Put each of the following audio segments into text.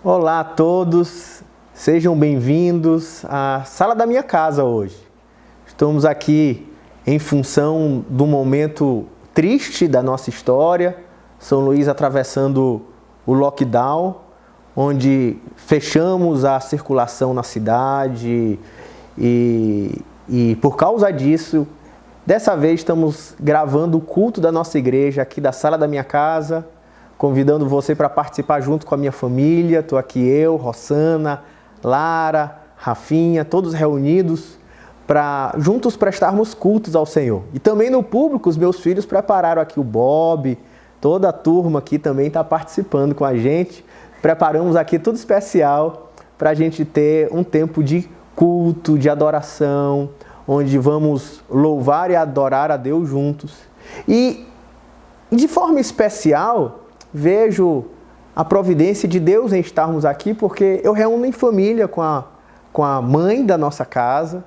Olá a todos, sejam bem-vindos à sala da minha casa hoje. Estamos aqui em função do momento triste da nossa história, São Luís atravessando o lockdown, onde fechamos a circulação na cidade e por causa disso, dessa vez estamos gravando o culto da nossa igreja aqui da sala da minha casa, convidando você para participar junto com a minha família. Estou aqui eu, Rossana, Lara, Rafinha, todos reunidos para juntos prestarmos cultos ao Senhor. E também no público, os meus filhos prepararam aqui o Bob, toda a turma aqui também está participando com a gente. Preparamos aqui tudo especial para a gente ter um tempo de culto, de adoração, onde vamos louvar e adorar a Deus juntos. E de forma especial, vejo a providência de Deus em estarmos aqui, porque eu reúno em família com a mãe da nossa casa,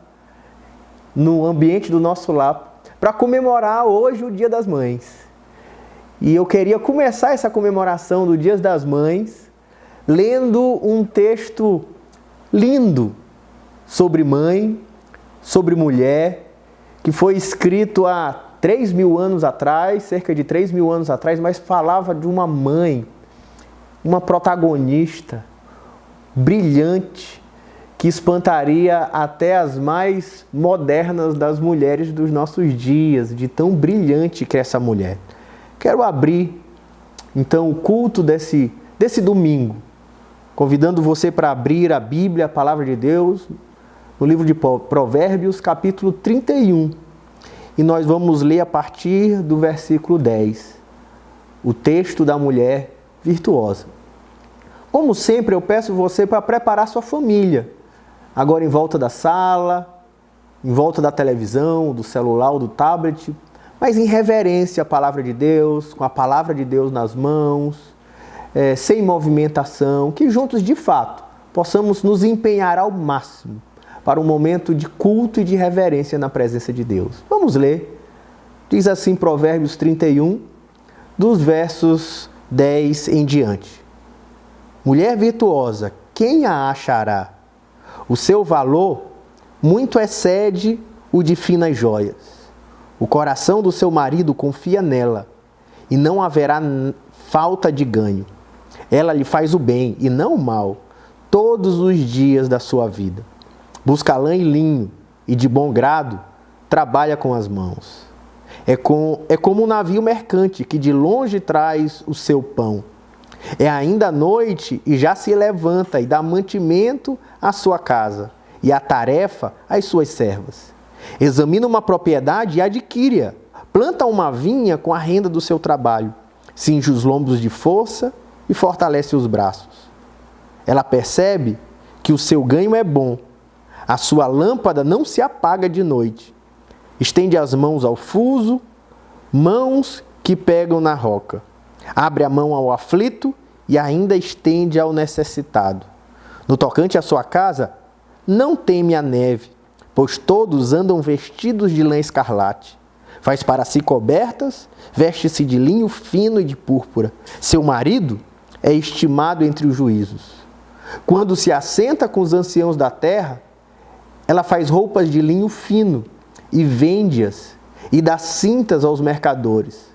no ambiente do nosso lar, para comemorar hoje o Dia das Mães. E eu queria começar essa comemoração do Dia das Mães lendo um texto lindo sobre mãe, sobre mulher, que foi escrito há 3.000 anos atrás, cerca de 3.000 anos atrás, mas falava de uma mãe, uma protagonista brilhante, que espantaria até as mais modernas das mulheres dos nossos dias, de tão brilhante que é essa mulher. Quero abrir, então, o culto desse domingo, convidando você para abrir a Bíblia, a Palavra de Deus, no livro de Provérbios, capítulo 31. E nós vamos ler a partir do versículo 10, o texto da mulher virtuosa. Como sempre, eu peço você para preparar sua família, agora em volta da sala, em volta da televisão, do celular ou do tablet, mas em reverência à palavra de Deus, com a palavra de Deus nas mãos, sem movimentação, que juntos, de fato, possamos nos empenhar ao máximo para um momento de culto e de reverência na presença de Deus. Vamos ler. Diz assim Provérbios 31, dos versos 10 em diante. Mulher virtuosa, quem a achará? O seu valor muito excede o de finas joias. O coração do seu marido confia nela, e não haverá falta de ganho. Ela lhe faz o bem, e não o mal, todos os dias da sua vida. Busca lã e linho, e de bom grado trabalha com as mãos. É como um navio mercante que de longe traz o seu pão. É ainda noite e já se levanta e dá mantimento à sua casa e a tarefa às suas servas. Examina uma propriedade e adquire-a. Planta uma vinha com a renda do seu trabalho. Cinge os lombos de força e fortalece os braços. Ela percebe que o seu ganho é bom. A sua lâmpada não se apaga de noite. Estende as mãos ao fuso, mãos que pegam na roca. Abre a mão ao aflito e ainda estende ao necessitado. No tocante à sua casa, não teme a neve, pois todos andam vestidos de lã escarlate. Faz para si cobertas, veste-se de linho fino e de púrpura. Seu marido é estimado entre os juízos. Quando se assenta com os anciãos da terra, ela faz roupas de linho fino e vende-as e dá cintas aos mercadores.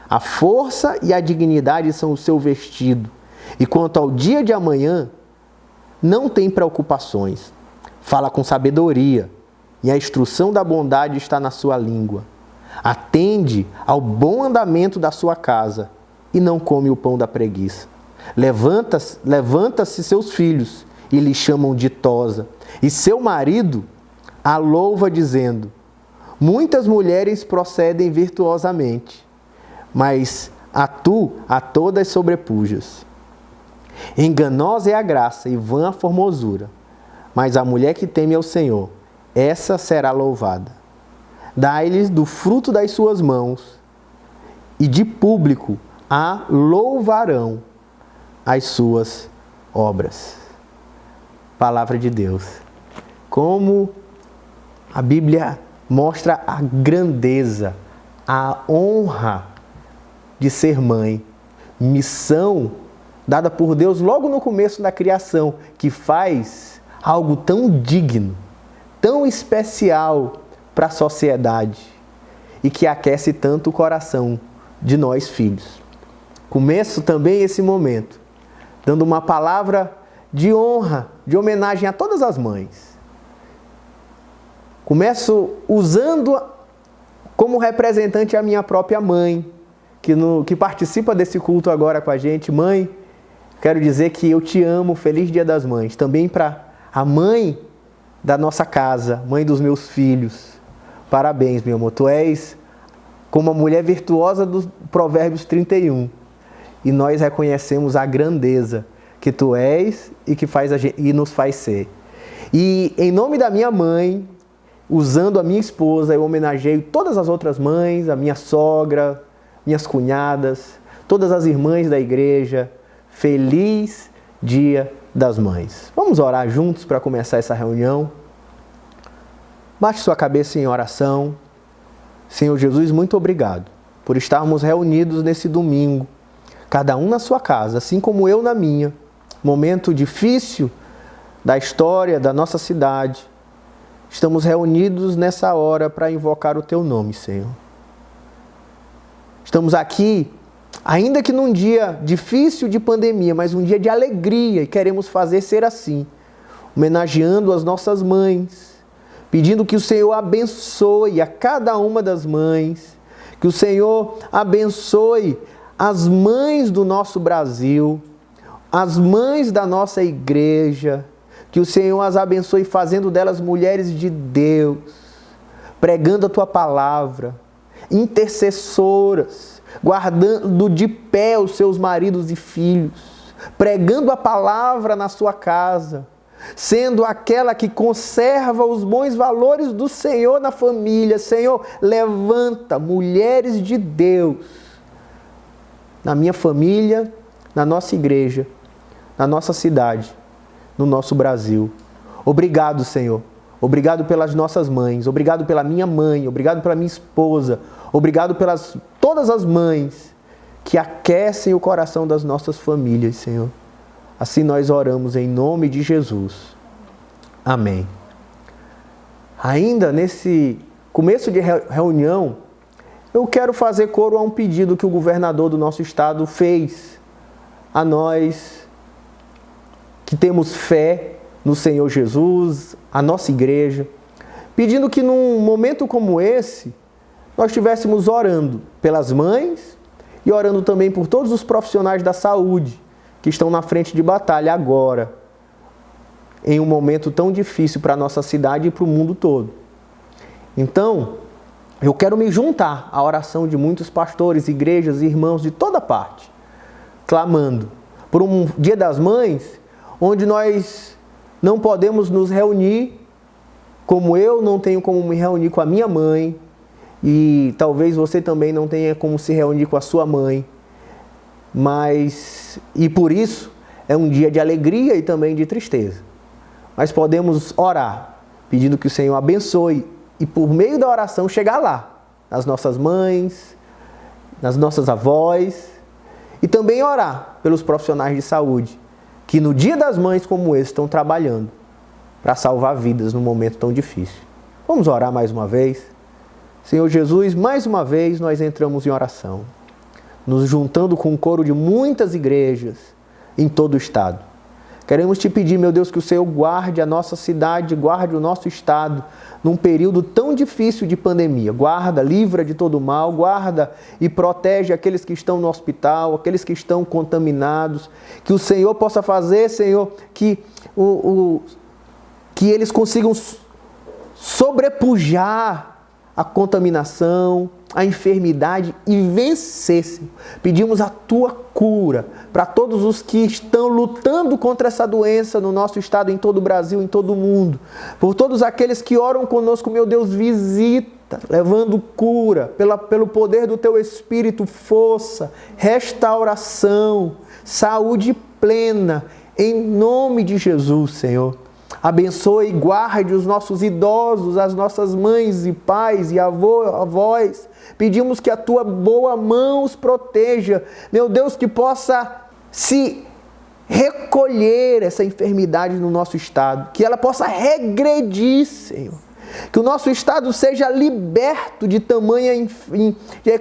A força e a dignidade são o seu vestido. E quanto ao dia de amanhã, não tem preocupações. Fala com sabedoria e a instrução da bondade está na sua língua. Atende ao bom andamento da sua casa e não come o pão da preguiça. Levanta-se seus filhos e lhe chamam ditosa. E seu marido a louva dizendo: muitas mulheres procedem virtuosamente, mas a todas sobrepujas. Enganosa é a graça e vã a formosura, mas a mulher que teme ao Senhor, essa será louvada. Dai-lhes do fruto das suas mãos, e de público a louvarão as suas obras. Palavra de Deus. Como a Bíblia mostra a grandeza, a honra de ser mãe, missão dada por Deus logo no começo da criação, que faz algo tão digno, tão especial para a sociedade e que aquece tanto o coração de nós filhos. Começo também esse momento dando uma palavra de honra, de homenagem a todas as mães. Começo usando como representante a minha própria mãe, que participa desse culto agora com a gente. Mãe, quero dizer que eu te amo, feliz Dia das Mães. Também para a mãe da nossa casa, mãe dos meus filhos. Parabéns, meu amor, tu és como a mulher virtuosa dos Provérbios 31. E nós reconhecemos a grandeza que tu és e que e nos faz ser. E em nome da minha mãe, usando a minha esposa, eu homenageio todas as outras mães, a minha sogra, minhas cunhadas, todas as irmãs da igreja. Feliz Dia das Mães. Vamos orar juntos para começar essa reunião. Baixe sua cabeça em oração. Senhor Jesus, muito obrigado por estarmos reunidos nesse domingo, cada um na sua casa, assim como eu na minha. Momento difícil da história da nossa cidade. Estamos reunidos nessa hora para invocar o Teu nome, Senhor. Estamos aqui, ainda que num dia difícil de pandemia, mas um dia de alegria, e queremos fazer ser assim, homenageando as nossas mães, pedindo que o Senhor abençoe a cada uma das mães, que o Senhor abençoe as mães do nosso Brasil, as mães da nossa igreja, que o Senhor as abençoe fazendo delas mulheres de Deus, pregando a Tua palavra, intercessoras, guardando de pé os seus maridos e filhos, pregando a palavra na sua casa, sendo aquela que conserva os bons valores do Senhor na família. Senhor, levanta mulheres de Deus na minha família, na nossa igreja, na nossa cidade, no nosso Brasil. Obrigado, Senhor. Obrigado pelas nossas mães. Obrigado pela minha mãe. Obrigado pela minha esposa. Obrigado pelas todas as mães que aquecem o coração das nossas famílias, Senhor. Assim nós oramos em nome de Jesus. Amém. Ainda nesse começo de reunião, eu quero fazer coro a um pedido que o governador do nosso estado fez a nós que temos fé no Senhor Jesus, a nossa igreja, pedindo que num momento como esse, nós estivéssemos orando pelas mães e orando também por todos os profissionais da saúde que estão na frente de batalha agora, em um momento tão difícil para a nossa cidade e para o mundo todo. Então, eu quero me juntar à oração de muitos pastores, igrejas e irmãos de toda parte, clamando por um Dia das Mães, onde nós não podemos nos reunir, como eu não tenho como me reunir com a minha mãe, e talvez você também não tenha como se reunir com a sua mãe, e por isso é um dia de alegria e também de tristeza. Mas podemos orar, pedindo que o Senhor abençoe e por meio da oração chegar lá, nas nossas mães, nas nossas avós, e também orar pelos profissionais de saúde, que no Dia das Mães como esse estão trabalhando para salvar vidas num momento tão difícil. Vamos orar mais uma vez? Senhor Jesus, mais uma vez nós entramos em oração, nos juntando com um coro de muitas igrejas em todo o estado. Queremos te pedir, meu Deus, que o Senhor guarde a nossa cidade, guarde o nosso estado num período tão difícil de pandemia. Guarda, livra de todo mal, guarda e protege aqueles que estão no hospital, aqueles que estão contaminados. Que o Senhor possa fazer, Senhor, que eles consigam sobrepujar a contaminação, a enfermidade e vencessem. Pedimos a Tua cura para todos os que estão lutando contra essa doença no nosso estado, em todo o Brasil, em todo o mundo. Por todos aqueles que oram conosco, meu Deus, visita, levando cura, pelo poder do Teu Espírito, força, restauração, saúde plena, em nome de Jesus, Senhor. Abençoe e guarde os nossos idosos, as nossas mães e pais e avós. Pedimos que a Tua boa mão os proteja. Meu Deus, que possa se recolher essa enfermidade no nosso estado, que ela possa regredir, Senhor. Que o nosso estado seja liberto de tamanha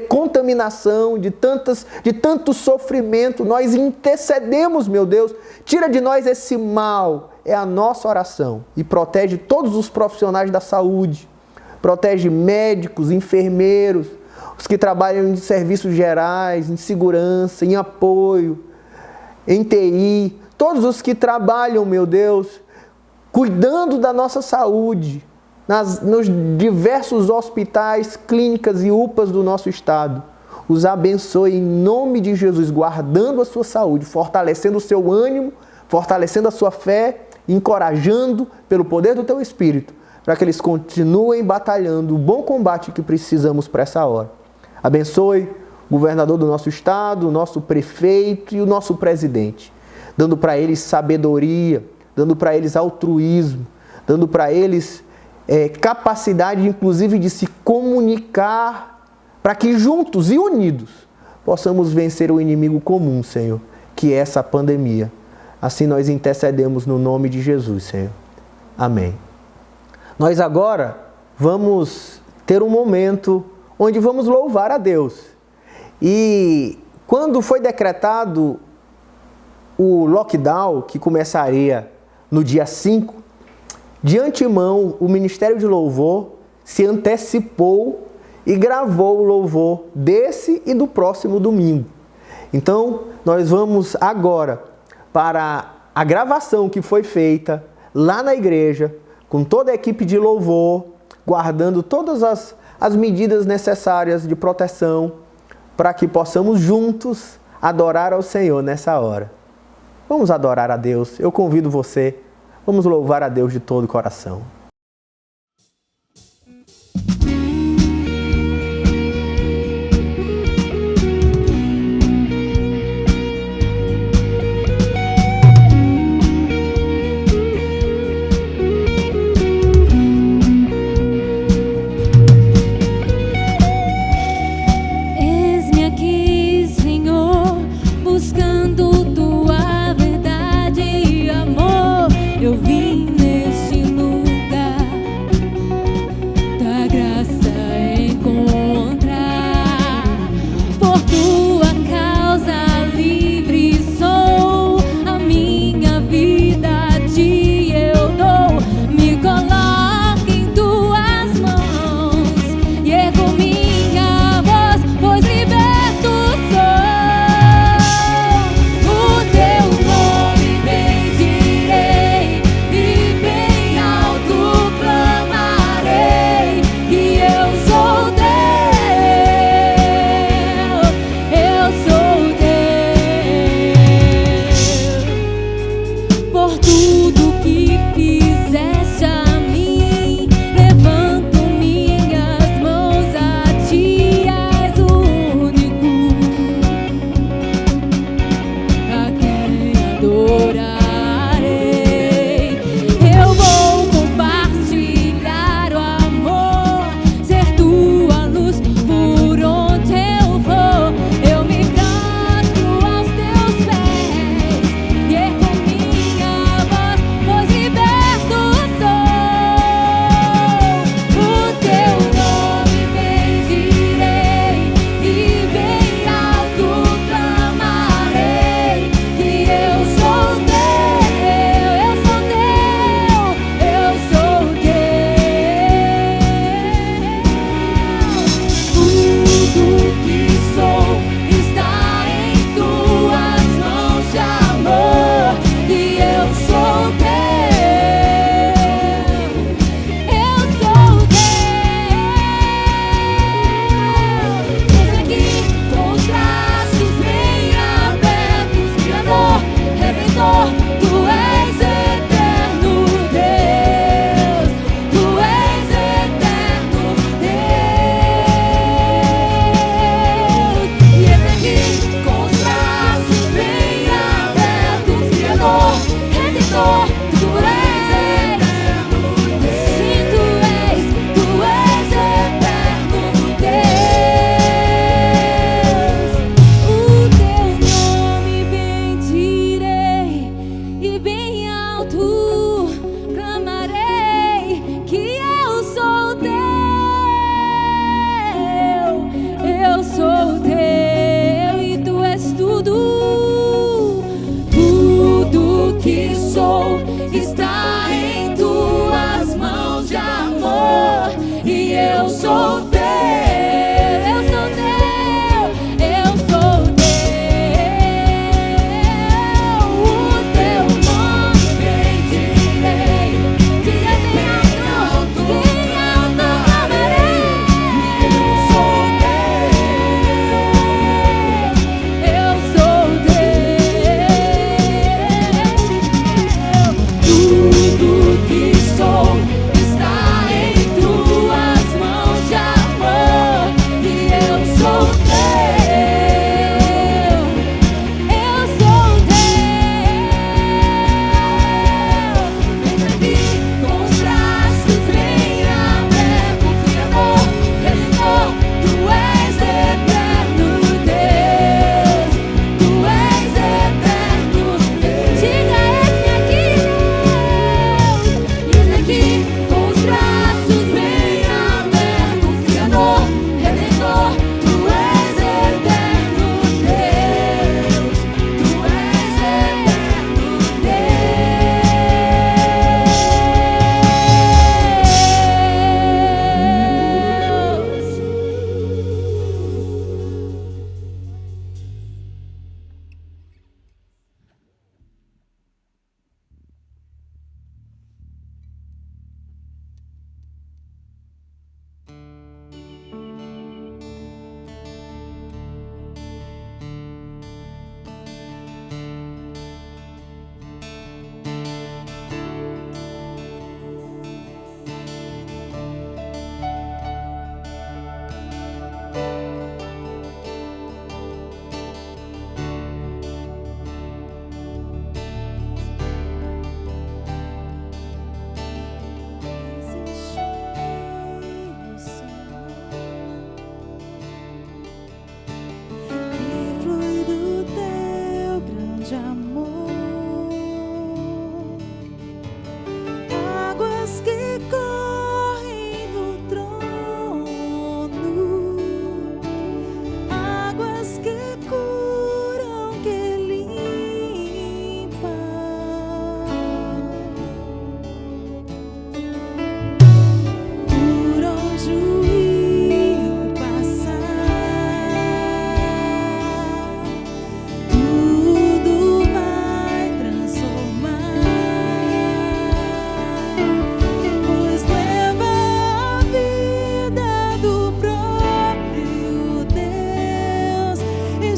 contaminação, de tanto sofrimento. Nós intercedemos, meu Deus, tira de nós esse mal, é a nossa oração. E protege todos os profissionais da saúde, protege médicos, enfermeiros, os que trabalham em serviços gerais, em segurança, em apoio, em TI, todos os que trabalham, meu Deus, cuidando da nossa saúde, nos diversos hospitais, clínicas e UPAs do nosso estado. Os abençoe em nome de Jesus, guardando a sua saúde, fortalecendo o seu ânimo, fortalecendo a sua fé, encorajando pelo poder do teu Espírito, para que eles continuem batalhando o bom combate que precisamos para essa hora. Abençoe o governador do nosso estado, o nosso prefeito e o nosso presidente, dando para eles sabedoria, dando para eles altruísmo, dando para eles capacidade, inclusive, de se comunicar, para que juntos e unidos possamos vencer o inimigo comum, Senhor, que é essa pandemia. Assim nós intercedemos no nome de Jesus, Senhor. Amém. Nós agora vamos ter um momento onde vamos louvar a Deus. E quando foi decretado o lockdown, que começaria no dia 5, de antemão, o Ministério de Louvor se antecipou e gravou o louvor desse e do próximo domingo. Então, nós vamos agora para a gravação que foi feita lá na igreja, com toda a equipe de louvor, guardando todas as medidas necessárias de proteção, para que possamos juntos adorar ao Senhor nessa hora. Vamos adorar a Deus. Eu convido você. Vamos louvar a Deus de todo o coração. Eis-me aqui, Senhor, buscando tua verdade e amor. Eu vim neste lugar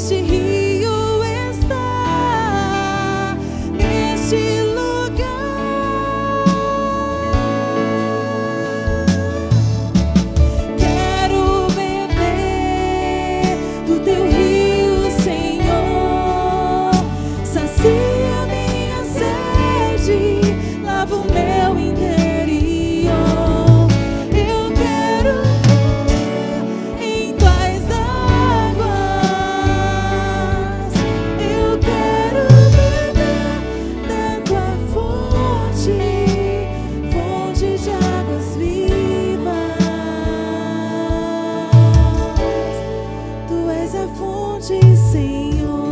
este rio está neste lugar. Quero beber do teu rio, Senhor. Sacia minha sede, lava o meu interior. Eu quero ver em tuas águas. Eu quero beber da tua fonte, fonte de águas vivas. Tu és a fonte, Senhor.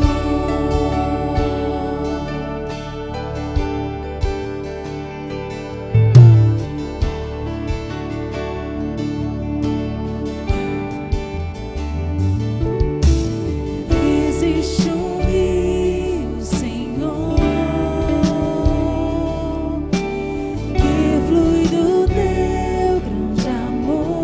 Existe rio, Senhor, que flui do teu grande amor.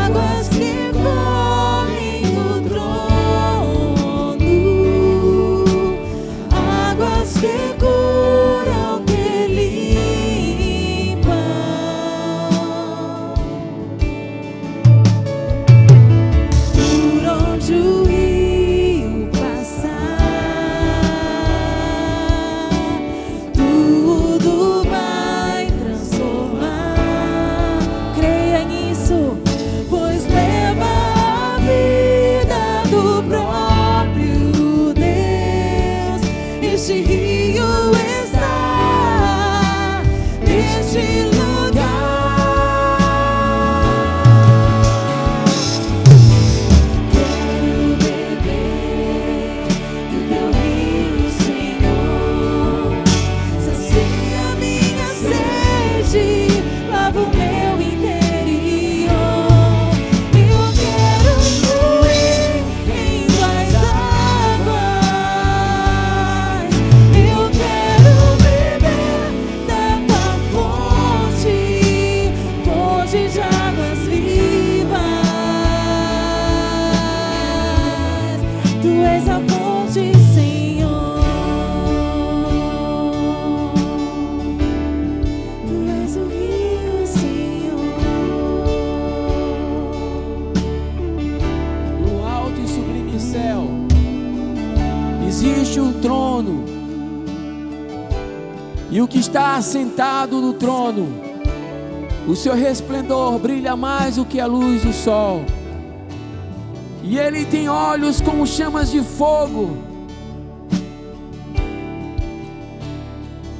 Águas que correm do trono, águas que curam, que limpam. Por onde o rio passar, tudo vai transformar. Creia nisso, pois leva a vida do próprio Deus. Este rio está neste lugar. Quero beber do teu rio, Senhor. Sacia minha sede, lava o meu interior. Eu quero fluir em tuas águas. Eu quero beber da tua fonte, fonte de águas vivas. Tu és a fonte, Senhor. Tu és o rio, Senhor. No alto e sublime céu existe um trono, e o que está assentado no trono, o seu resplendor brilha mais do que a luz do sol, e ele tem olhos como chamas de fogo.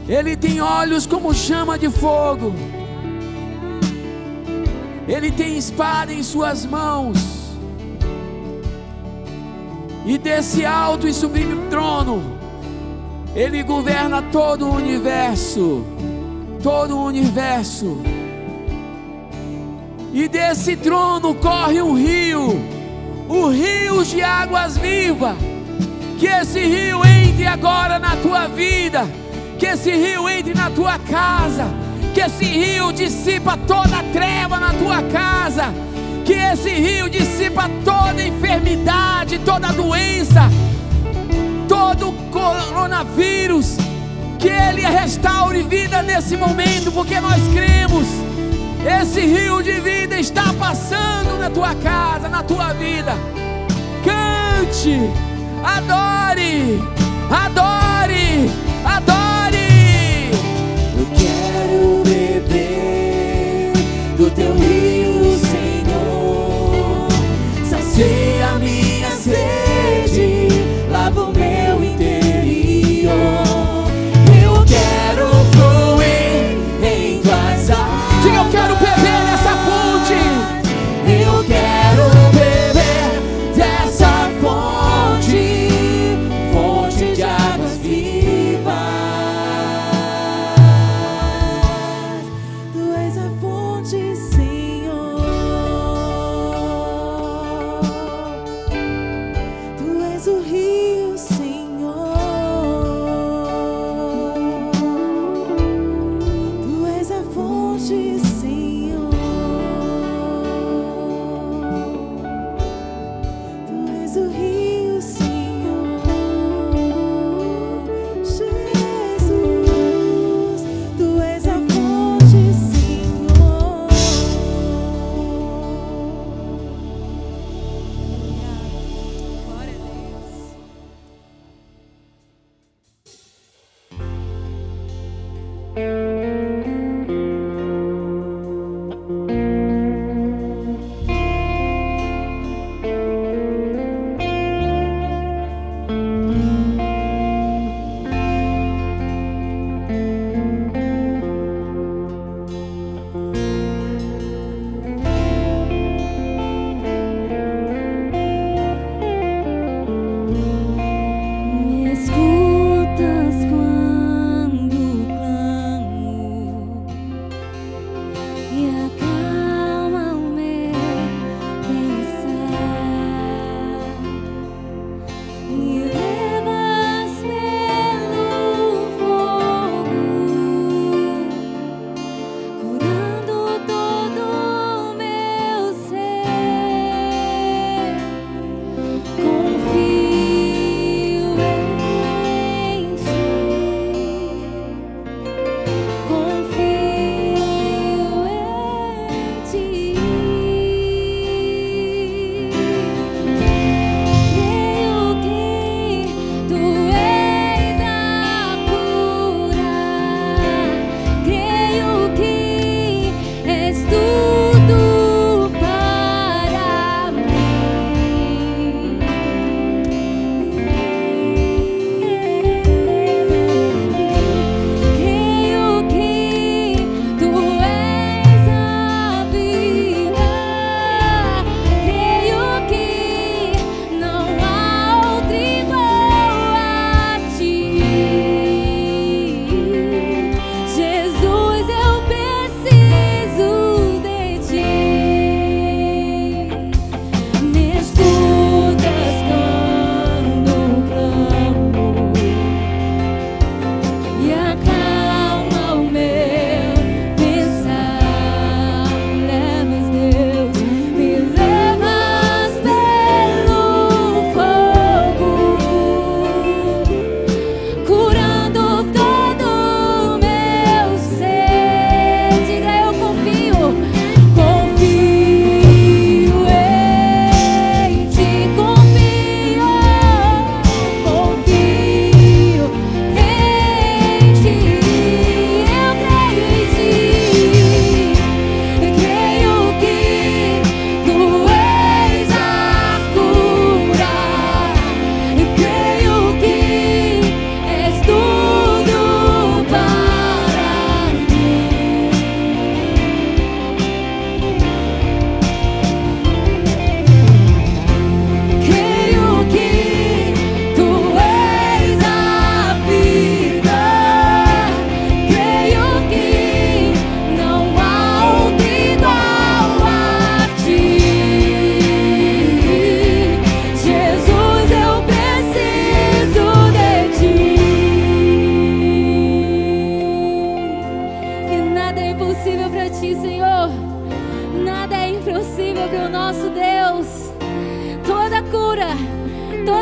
Ele tem olhos como chama de fogo. Ele tem espada em suas mãos. E desse alto e sublime trono, ele governa todo o universo. Todo o universo. E desse trono corre um rio, o rio de águas vivas. Que esse rio entre agora na tua vida. Que esse rio entre na tua casa. Que esse rio dissipa toda a treva na tua casa. Que esse rio dissipa toda enfermidade, toda doença, todo coronavírus. Que ele restaure vida nesse momento, porque nós cremos. Esse rio de vida está passando na tua casa, na tua vida. Cante, adore, adore, adore. Eu quero beber do teu rio, Senhor. Sacia minha sede, lava o meu interior. Eu quero fluir em tuas águas. Diga, eu quero beber nessa fonte. Eu quero beber dessa fonte, fonte de águas vivas.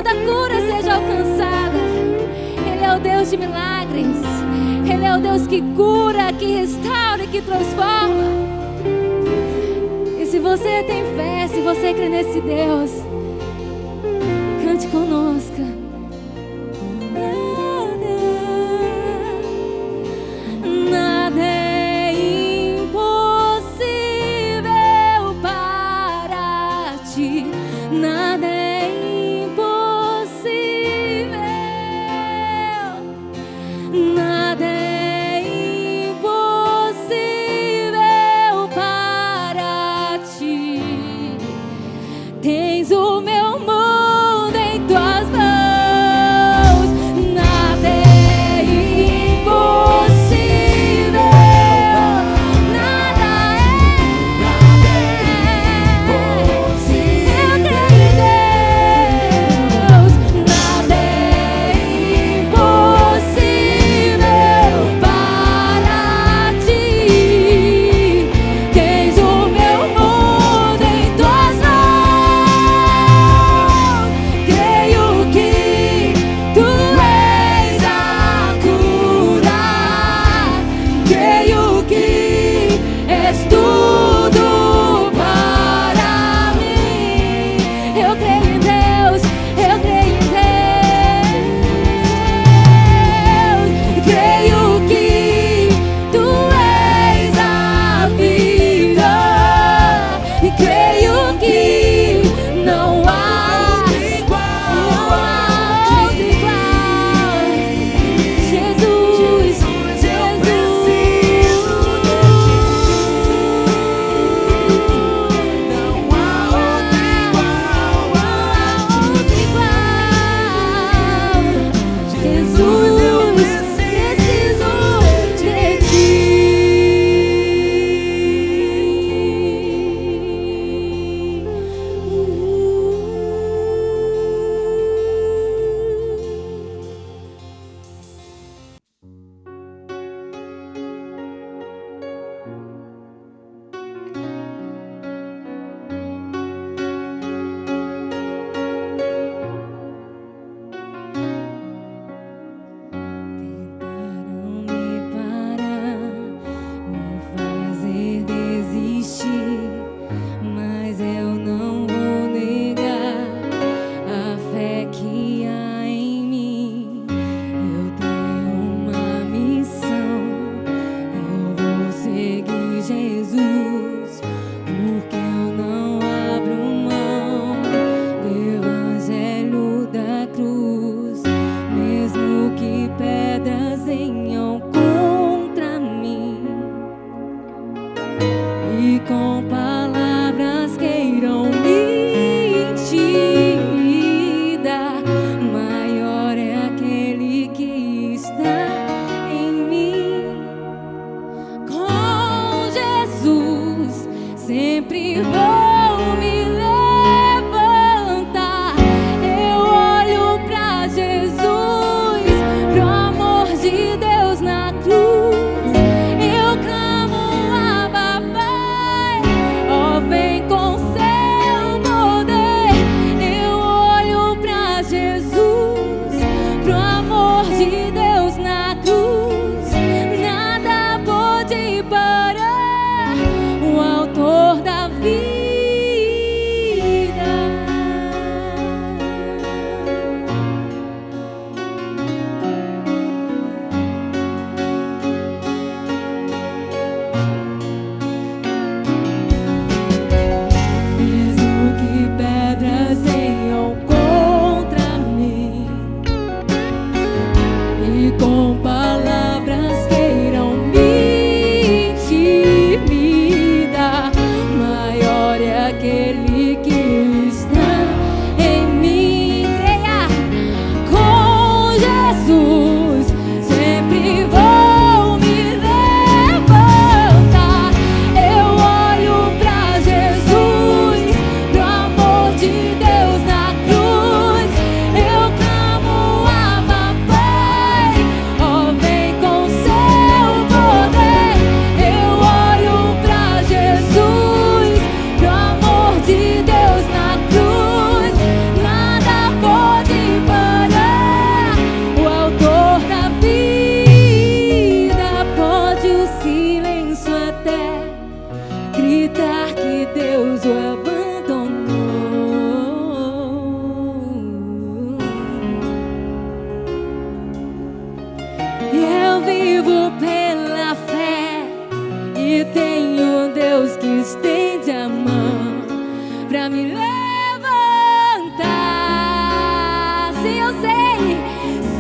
toda cura seja alcançada. Ele é o Deus de milagres. Ele é o Deus que cura, que restaura e que transforma. E se você tem fé, se você crê nesse Deus, cante conosco. Nada é impossível para ti. Nada é impossível. Nada é impossível para ti. Tens o meu mundo em tuas mãos. Nada é impossível. Nada é impossível. Eu creio em Deus. pra me levantar. Sim, eu sei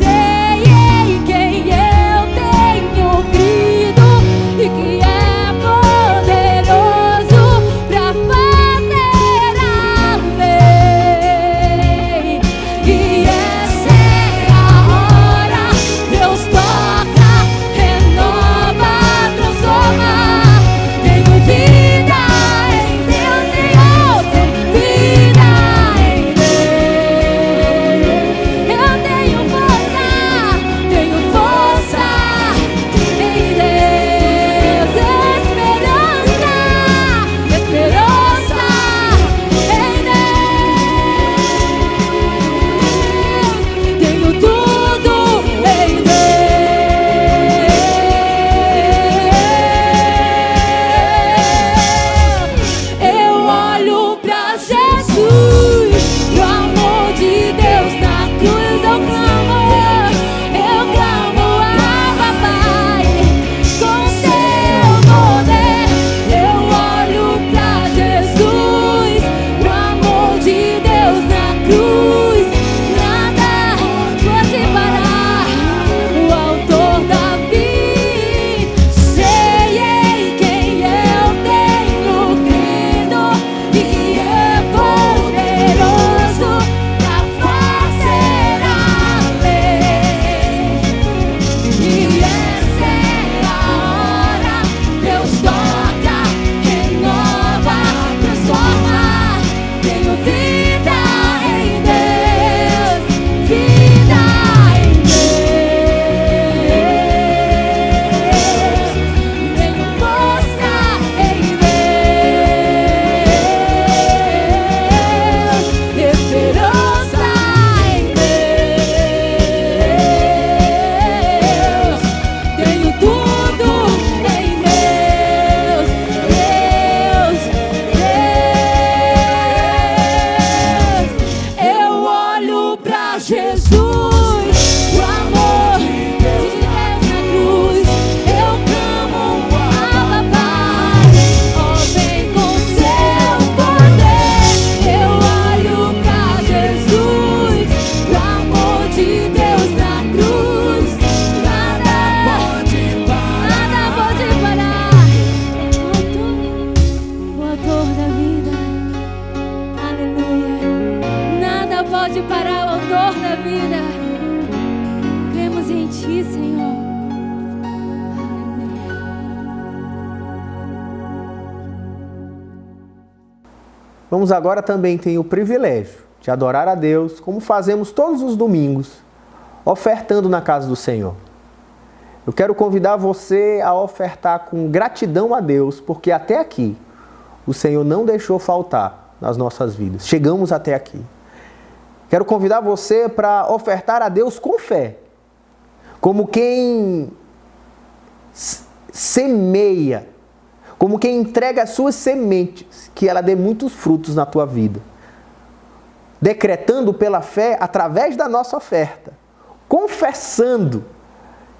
em quem eu tenho crido e que é poderoso pra fazer a lei. E essa é a hora, Deus toca, renova, transforma. Tenho vida em Deus, tenho vida em Deus. Eu tenho força em Deus. Esperança em Deus. Tenho tudo em Deus. Eu olho pra Jesus, o amor de Deus na cruz. Eu clamo a Papai, com seu poder. Eu olho pra Jesus, o amor de Deus na cruz. Nada pode parar o autor da vida. Sei em quem eu tenho crido e é poderoso pra fazer a lei. E essa é a hora, Deus toca, renova, transforma. Tenho vida em Deus, vida em Deus. Tenho força em Deus, esperança em Deus. Tenho tudo em Deus, Deus. Eu olho pra Jesus, o amor de Deus na cruz. Eu clamo a Papai, ó, vem com seu poder. Eu olho pra Jesus, o amor de Deus na cruz. Nada pode parar o autor da vida. Aleluia. Nada pode parar o autor da vida. Cremos em Ti, Senhor. Aleluia. Vamos agora também ter o privilégio de adorar a Deus, como fazemos todos os domingos, ofertando na casa do Senhor. Eu quero convidar você a ofertar com gratidão a Deus, porque até aqui o Senhor não deixou faltar nas nossas vidas. Chegamos até aqui. Quero convidar você para ofertar a Deus com fé, como quem semeia, como quem entrega as suas sementes, que ela dê muitos frutos na tua vida. Decretando pela fé, através da nossa oferta, confessando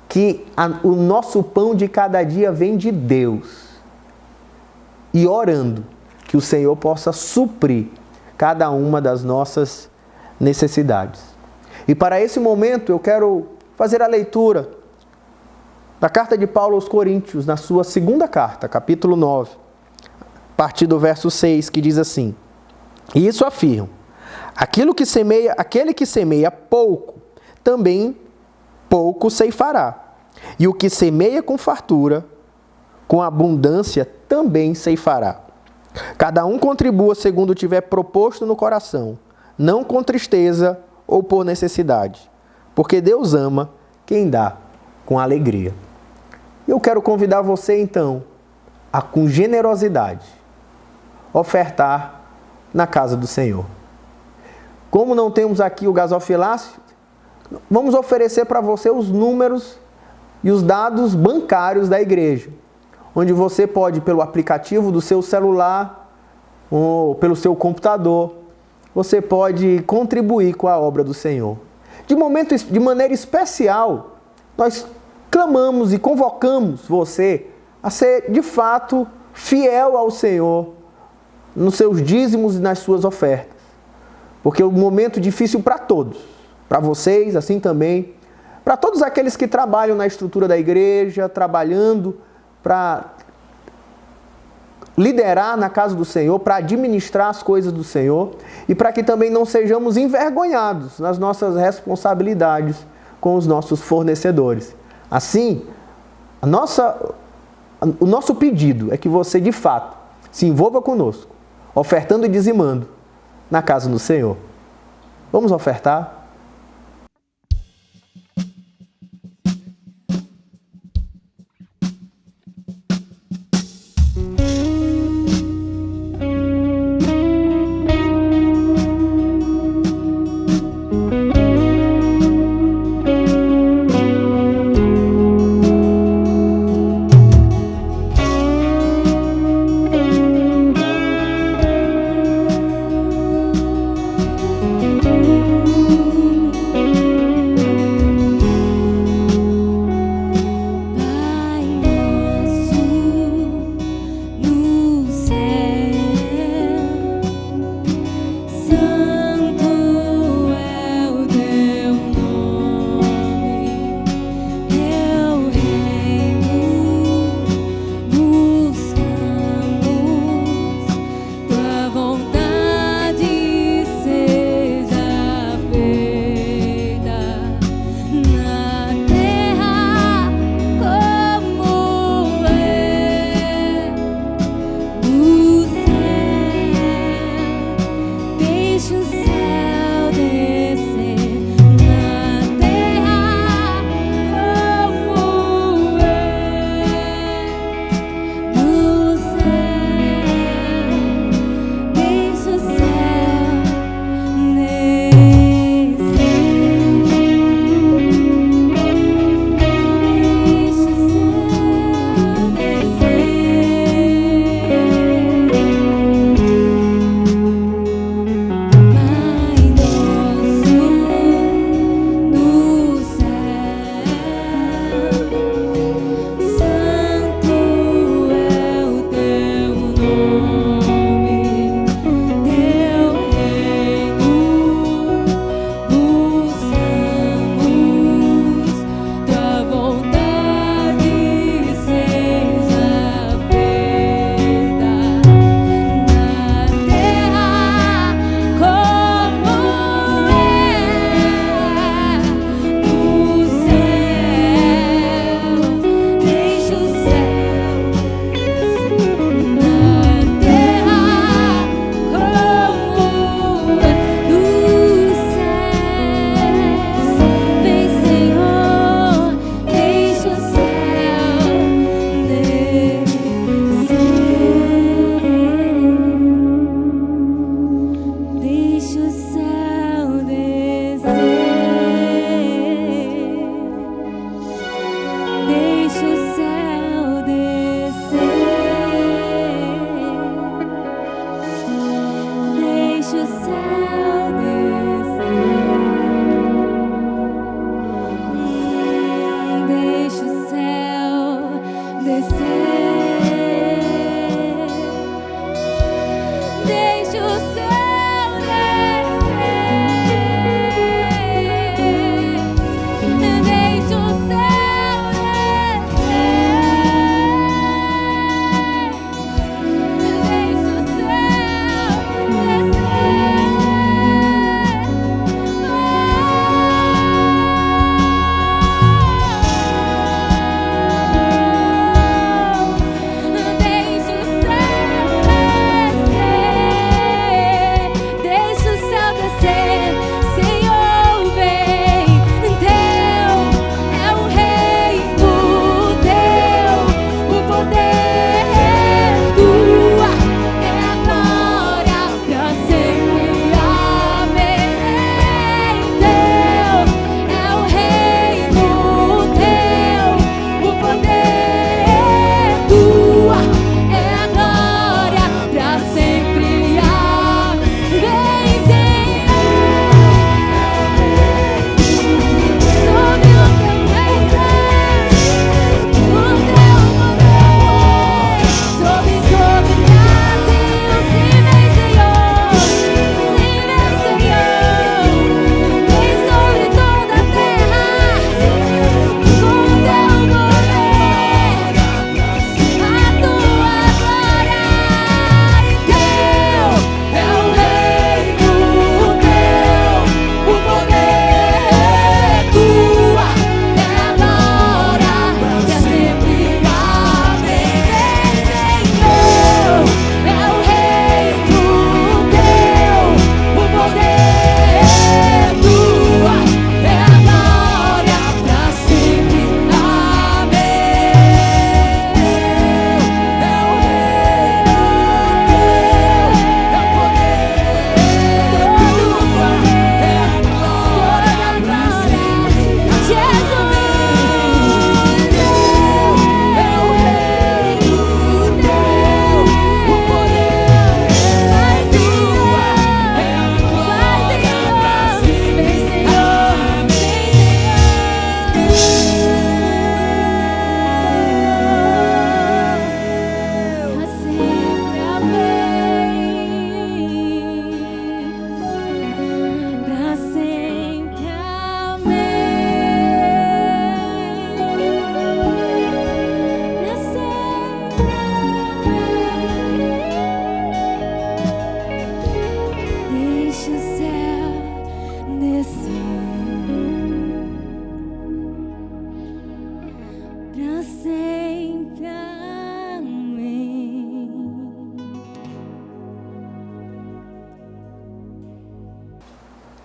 que o nosso pão de cada dia vem de Deus. E orando que o Senhor possa suprir cada uma das nossas necessidades. E para esse momento eu quero fazer a leitura da carta de Paulo aos Coríntios, na sua segunda carta, capítulo 9, a partir do verso 6, que diz assim: E isso afirma: aquele que semeia pouco, também pouco ceifará. E o que semeia com fartura, com abundância, também ceifará. Cada um contribua segundo tiver proposto no coração, não com tristeza ou por necessidade, porque Deus ama quem dá com alegria. Eu quero convidar você, então, a com generosidade ofertar na casa do Senhor. Como não temos aqui o gasofilácio, vamos oferecer para você os números e os dados bancários da igreja, onde você pode, pelo aplicativo do seu celular ou pelo seu computador, você pode contribuir com a obra do Senhor. De maneira especial, nós clamamos e convocamos você a ser, de fato, fiel ao Senhor nos seus dízimos e nas suas ofertas. Porque é um momento difícil para todos, para vocês, assim também, para todos aqueles que trabalham na estrutura da igreja, trabalhando para liderar na casa do Senhor, para administrar as coisas do Senhor e para que também não sejamos envergonhados nas nossas responsabilidades com os nossos fornecedores. Assim, o nosso pedido é que você, de fato, se envolva conosco, ofertando e dizimando na casa do Senhor. Vamos ofertar?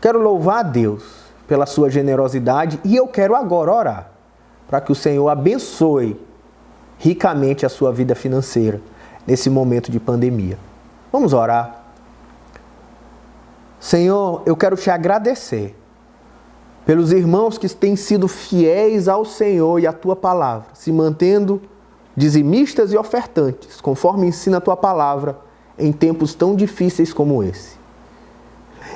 Quero louvar a Deus pela sua generosidade e eu quero agora orar para que o Senhor abençoe ricamente a sua vida financeira nesse momento de pandemia. Vamos orar. Senhor, eu quero te agradecer pelos irmãos que têm sido fiéis ao Senhor e à tua palavra, se mantendo dizimistas e ofertantes, conforme ensina a tua palavra, em tempos tão difíceis como esse.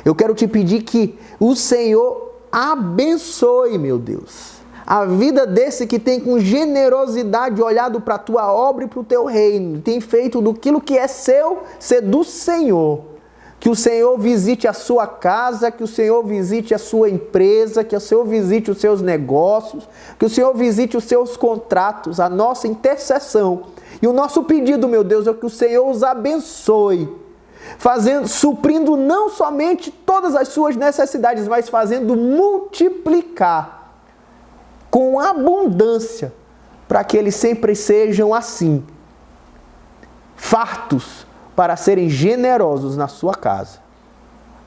Eu quero te pedir que o Senhor abençoe, meu Deus, a vida desse que tem com generosidade olhado para a tua obra e para o teu reino, tem feito daquilo que é seu ser do Senhor. Que o Senhor visite a sua casa, que o Senhor visite a sua empresa, que o Senhor visite os seus negócios, que o Senhor visite os seus contratos, a nossa intercessão. E o nosso pedido, meu Deus, é que o Senhor os abençoe, suprindo não somente todas as suas necessidades, mas fazendo multiplicar com abundância, para que eles sempre sejam assim, fartos, para serem generosos na sua casa.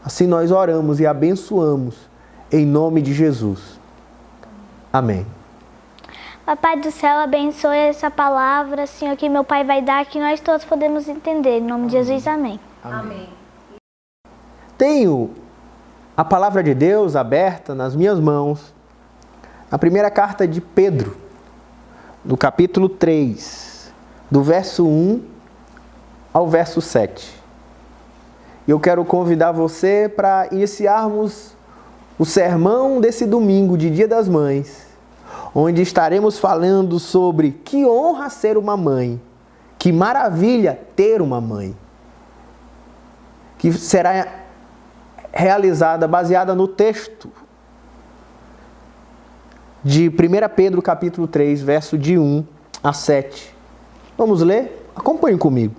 Assim nós oramos e abençoamos em nome de Jesus. Amém. Papai do céu, abençoe essa palavra, Senhor, que meu Pai vai dar, que nós todos podemos entender. Em nome de Jesus, amém. Amém. Tenho a palavra de Deus aberta nas minhas mãos, na primeira carta de Pedro, no capítulo 3, do verso 1 ao verso 7. Eu quero convidar você para iniciarmos o sermão desse domingo de Dia das Mães, onde estaremos falando sobre que honra ser uma mãe, que maravilha ter uma mãe, que será realizada, baseada no texto de 1 Pedro capítulo 3, verso de 1 a 7. Vamos ler? Acompanhe comigo.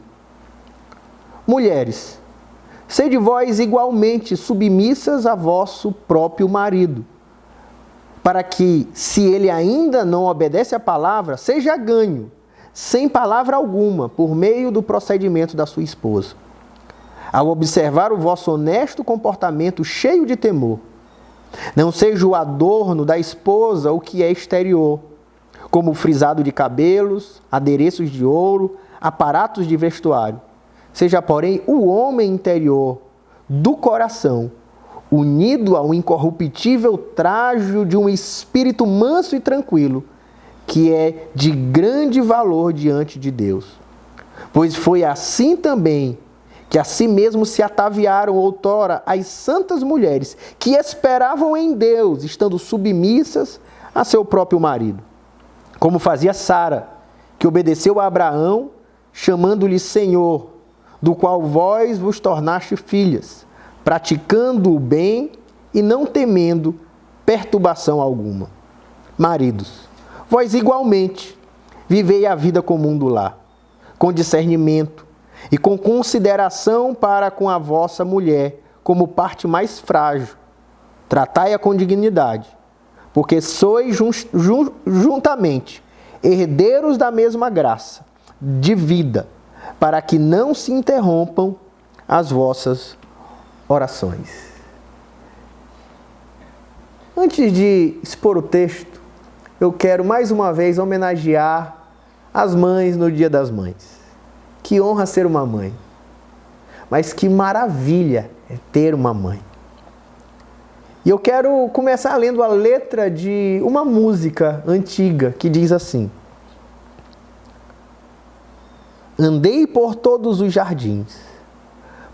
Mulheres, sede vós igualmente submissas a vosso próprio marido, para que, se ele ainda não obedece à palavra, seja ganho, sem palavra alguma, por meio do procedimento da sua esposa. Ao observar o vosso honesto comportamento cheio de temor, não seja o adorno da esposa o que é exterior, como o frisado de cabelos, adereços de ouro, aparatos de vestuário. Seja, porém, o homem interior do coração, unido ao incorruptível trajo de um espírito manso e tranquilo, que é de grande valor diante de Deus. Pois foi assim também que a si mesmo se ataviaram outrora as santas mulheres, que esperavam em Deus, estando submissas a seu próprio marido. Como fazia Sara, que obedeceu a Abraão, chamando-lhe Senhor, do qual vós vos tornaste filhas, praticando o bem e não temendo perturbação alguma. Maridos, vós igualmente vivei a vida comum do lar, com discernimento e com consideração para com a vossa mulher como parte mais frágil. Tratai-a com dignidade, porque sois juntamente herdeiros da mesma graça de vida, para que não se interrompam as vossas orações. Antes de expor o texto, eu quero mais uma vez homenagear as mães no Dia das Mães. Que honra ser uma mãe, mas que maravilha é ter uma mãe. E eu quero começar lendo a letra de uma música antiga que diz assim: andei por todos os jardins,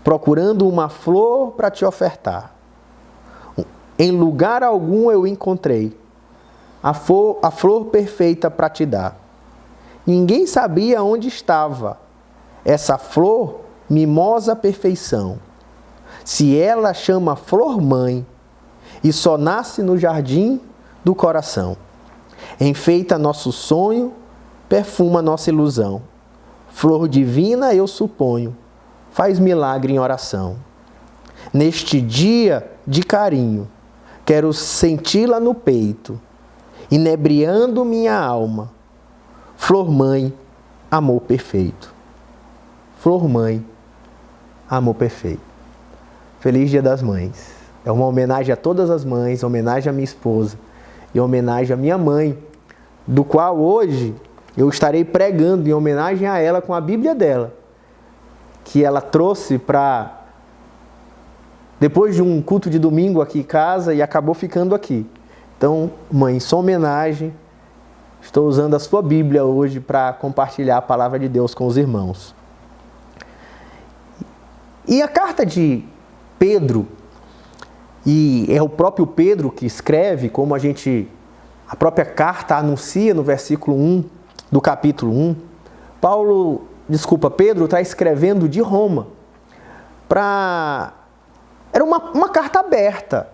procurando uma flor para te ofertar. Em lugar algum eu encontrei a flor perfeita para te dar. Ninguém sabia onde estava essa flor, mimosa perfeição. Se ela chama flor mãe e só nasce no jardim do coração. Enfeita nosso sonho, perfuma nossa ilusão. Flor divina, eu suponho, faz milagre em oração. Neste dia de carinho, quero senti-la no peito, inebriando minha alma. Flor mãe, amor perfeito. Flor mãe, amor perfeito. Feliz Dia das Mães. É uma homenagem a todas as mães, homenagem à minha esposa e homenagem à minha mãe, do qual hoje eu estarei pregando em homenagem a ela com a Bíblia dela, que ela trouxe para depois de um culto de domingo aqui em casa e acabou ficando aqui. Então, mãe, em sua homenagem, estou usando a sua Bíblia hoje para compartilhar a palavra de Deus com os irmãos. E a carta de Pedro, e é o próprio Pedro que escreve, como a própria carta anuncia no versículo 1 do capítulo 1, Pedro está escrevendo de Roma. Era uma carta aberta.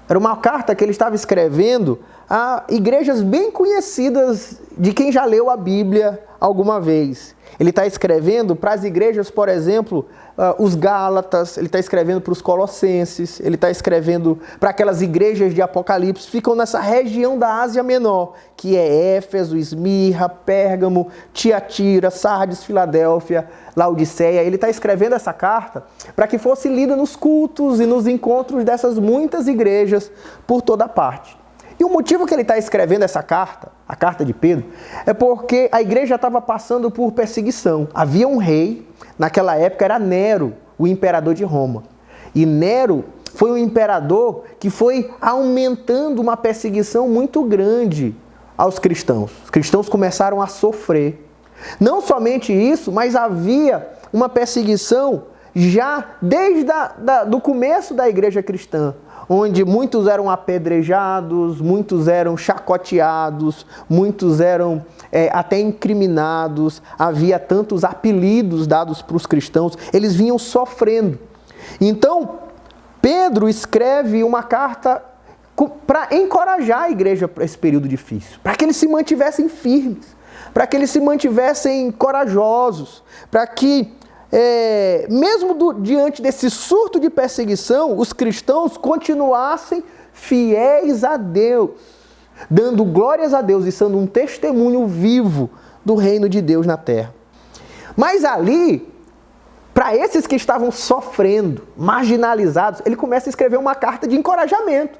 Era uma carta que ele estava escrevendo a igrejas bem conhecidas de quem já leu a Bíblia alguma vez. Ele está escrevendo para as igrejas, por exemplo, os Gálatas, ele está escrevendo para os Colossenses, ele está escrevendo para aquelas igrejas de Apocalipse, ficam nessa região da Ásia Menor, que é Éfeso, Esmirna, Pérgamo, Tiatira, Sardes, Filadélfia, Laodiceia. Ele está escrevendo essa carta para que fosse lida nos cultos e nos encontros dessas muitas igrejas por toda parte. E o motivo que ele está escrevendo essa carta, a carta de Pedro, é porque a igreja estava passando por perseguição. Havia um rei, naquela época era Nero, o imperador de Roma. E Nero foi um imperador que foi aumentando uma perseguição muito grande aos cristãos. Os cristãos começaram a sofrer. Não somente isso, mas havia uma perseguição já desde do começo da igreja cristã, onde muitos eram apedrejados, muitos eram chacoteados, muitos eram até incriminados, havia tantos apelidos dados para os cristãos, eles vinham sofrendo. Então, Pedro escreve uma carta para encorajar a igreja para esse período difícil, para que eles se mantivessem firmes, para que eles se mantivessem corajosos, para que mesmo diante desse surto de perseguição, os cristãos continuassem fiéis a Deus, dando glórias a Deus e sendo um testemunho vivo do reino de Deus na terra. Mas ali, para esses que estavam sofrendo, marginalizados, ele começa a escrever uma carta de encorajamento,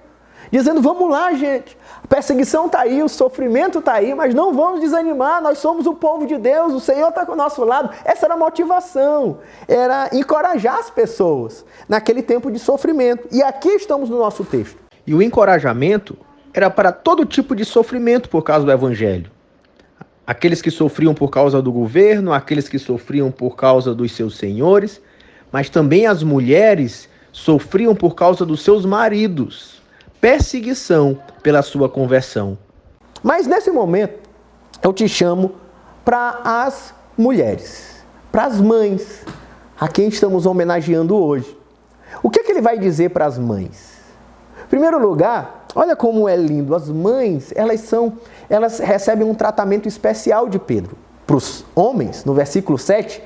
dizendo: vamos lá, gente, a perseguição está aí, o sofrimento está aí, mas não vamos desanimar, nós somos o povo de Deus, o Senhor está com o nosso lado. Essa era a motivação, era encorajar as pessoas naquele tempo de sofrimento. E aqui estamos no nosso texto. E o encorajamento era para todo tipo de sofrimento por causa do Evangelho. Aqueles que sofriam por causa do governo, aqueles que sofriam por causa dos seus senhores, mas também as mulheres sofriam por causa dos seus maridos. Perseguição pela sua conversão. Mas nesse momento, eu te chamo para as mulheres, para as mães, a quem estamos homenageando hoje. O que ele vai dizer para as mães? Em primeiro lugar, olha como é lindo, as mães, elas recebem um tratamento especial de Pedro. Para os homens, no versículo 7,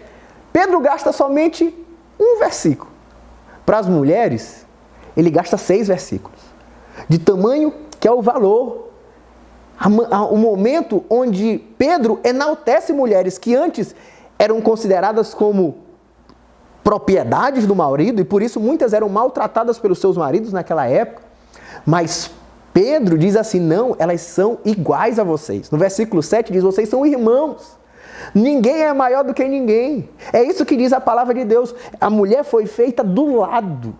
Pedro gasta somente um versículo. Para as mulheres, ele gasta 6 versículos. De tamanho que é o valor, o momento onde Pedro enaltece mulheres que antes eram consideradas como propriedades do marido, e por isso muitas eram maltratadas pelos seus maridos naquela época, mas Pedro diz assim: não, elas são iguais a vocês. No versículo 7 diz: vocês são irmãos, ninguém é maior do que ninguém. É isso que diz a palavra de Deus. A mulher foi feita do lado.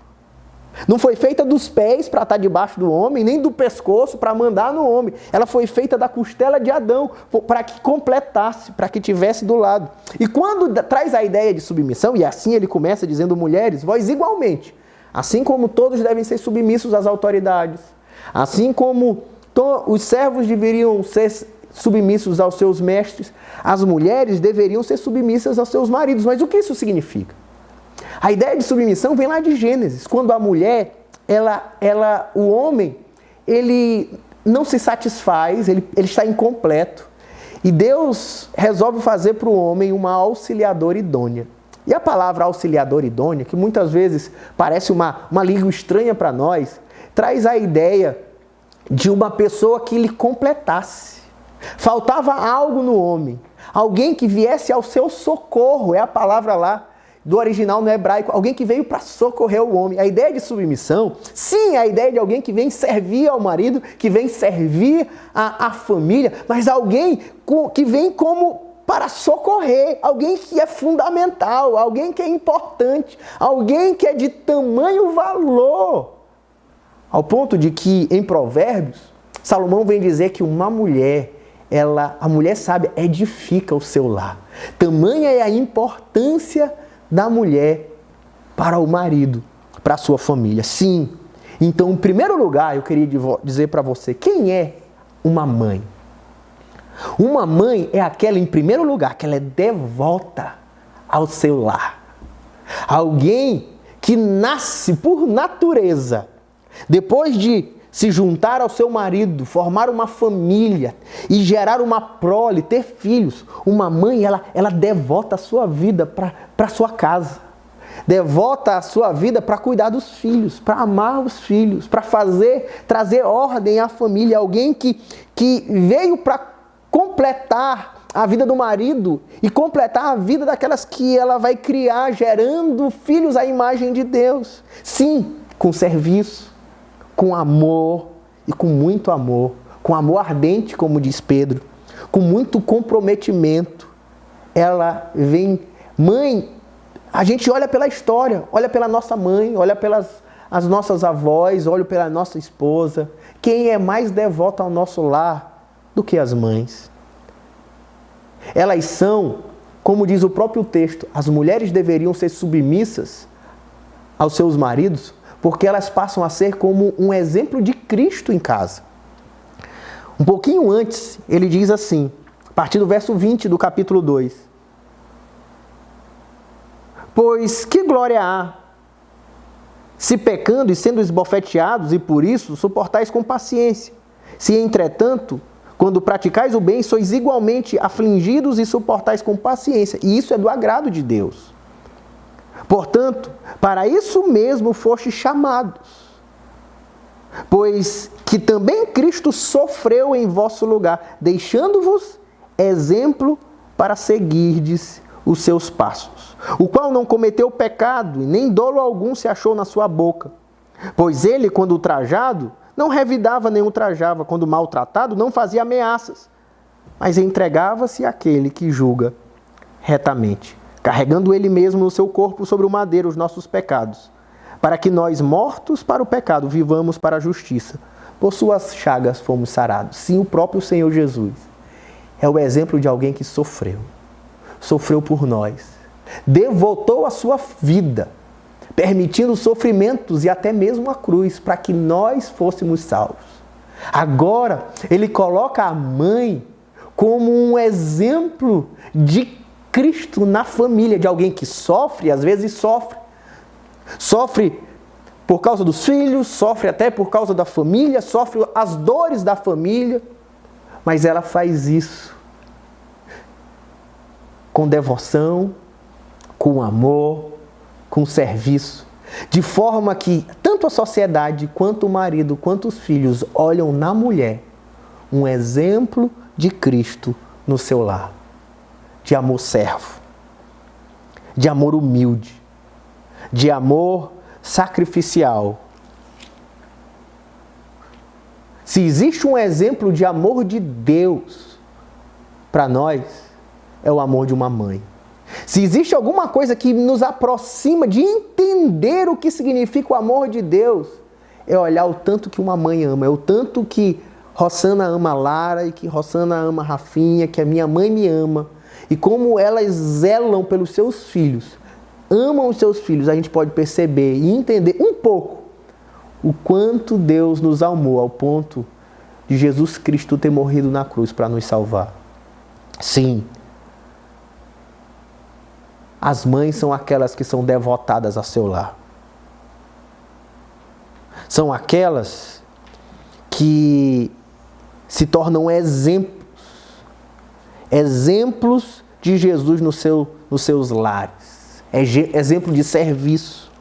Não foi feita dos pés para estar debaixo do homem, nem do pescoço para mandar no homem. Ela foi feita da costela de Adão, para que completasse, para que tivesse do lado. E quando traz a ideia de submissão, e assim ele começa dizendo: mulheres, vós igualmente, assim como todos devem ser submissos às autoridades, assim como os servos deveriam ser submissos aos seus mestres, as mulheres deveriam ser submissas aos seus maridos. Mas o que isso significa? A ideia de submissão vem lá de Gênesis, quando a mulher, o homem, ele não se satisfaz, ele está incompleto. E Deus resolve fazer para o homem uma auxiliadora idônea. E a palavra auxiliadora idônea, que muitas vezes parece uma língua estranha para nós, traz a ideia de uma pessoa que lhe completasse. Faltava algo no homem, alguém que viesse ao seu socorro, é a palavra lá, do original no hebraico, alguém que veio para socorrer o homem. A ideia de submissão, sim, é a ideia de alguém que vem servir ao marido, que vem servir a família, mas alguém que vem como para socorrer, alguém que é fundamental, alguém que é importante, alguém que é de tamanho valor. Ao ponto de que, em Provérbios, Salomão vem dizer que uma mulher, a mulher sábia edifica o seu lar. Tamanha é a importância da mulher para o marido, para a sua família. Sim. Então, em primeiro lugar, eu queria dizer para você, quem é uma mãe? Uma mãe é aquela, em primeiro lugar, que ela é devota ao seu lar. Alguém que nasce por natureza, depois de se juntar ao seu marido, formar uma família e gerar uma prole, ter filhos. Uma mãe, ela devota a sua vida para a sua casa. Devota a sua vida para cuidar dos filhos, para amar os filhos, para trazer ordem à família. Alguém que veio para completar a vida do marido e completar a vida daquelas que ela vai criar, gerando filhos à imagem de Deus. Sim, com serviço, com amor e com muito amor, com amor ardente, como diz Pedro, com muito comprometimento. Ela vem, mãe, a gente olha pela história, olha pela nossa mãe, olha pelas as nossas avós, olha pela nossa esposa. Quem é mais devoto ao nosso lar do que as mães? Elas são, como diz o próprio texto, as mulheres deveriam ser submissas aos seus maridos, porque elas passam a ser como um exemplo de Cristo em casa. Um pouquinho antes, ele diz assim, a partir do verso 20 do capítulo 2. Pois que glória há, se pecando e sendo esbofeteados, e por isso suportais com paciência. Se, entretanto, quando praticais o bem, sois igualmente afligidos e suportais com paciência. E isso é do agrado de Deus. Portanto, para isso mesmo fostes chamados, pois que também Cristo sofreu em vosso lugar, deixando-vos exemplo para seguirdes os seus passos, o qual não cometeu pecado, e nem dolo algum se achou na sua boca. Pois ele, quando ultrajado, não revidava nem ultrajava, quando maltratado, não fazia ameaças, mas entregava-se àquele que julga retamente, carregando ele mesmo no seu corpo sobre o madeiro os nossos pecados, para que nós, mortos para o pecado, vivamos para a justiça. Por suas chagas fomos sarados. Sim, o próprio Senhor Jesus é o exemplo de alguém que sofreu por nós, devotou a sua vida, permitindo sofrimentos e até mesmo a cruz, para que nós fôssemos salvos. Agora, ele coloca a mãe como um exemplo de Cristo na família, de alguém que sofre, às vezes sofre por causa dos filhos, sofre até por causa da família, sofre as dores da família, mas ela faz isso com devoção, com amor, com serviço, de forma que tanto a sociedade, quanto o marido, quanto os filhos olham na mulher um exemplo de Cristo no seu lar, de amor servo, de amor humilde, de amor sacrificial. Se existe um exemplo de amor de Deus para nós, é o amor de uma mãe. Se existe alguma coisa que nos aproxima de entender o que significa o amor de Deus, é olhar o tanto que uma mãe ama, é o tanto que Rosana ama Lara e que Rosana ama Rafinha, que a minha mãe me ama, e como elas zelam pelos seus filhos, amam os seus filhos. A gente pode perceber e entender um pouco o quanto Deus nos amou ao ponto de Jesus Cristo ter morrido na cruz para nos salvar. Sim, as mães são aquelas que são devotadas a seu lar. São aquelas que se tornam exemplos de Jesus nos seus lares. Exemplo de serviço.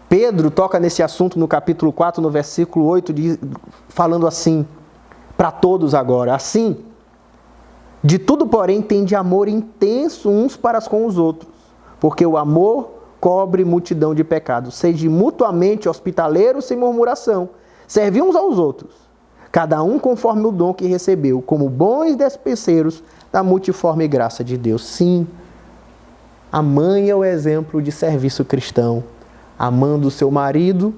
Pedro toca nesse assunto no capítulo 4, no versículo 8, falando assim, para todos agora, assim, de tudo, porém, tende amor intenso uns para com os outros. porque o amor cobre multidão de pecados. Sede mutuamente hospitaleiros sem murmuração. Servi uns aos outros, cada um conforme o dom que recebeu, como bons despenseiros da multiforme graça de Deus. Sim, a mãe é o exemplo de serviço cristão, amando o seu marido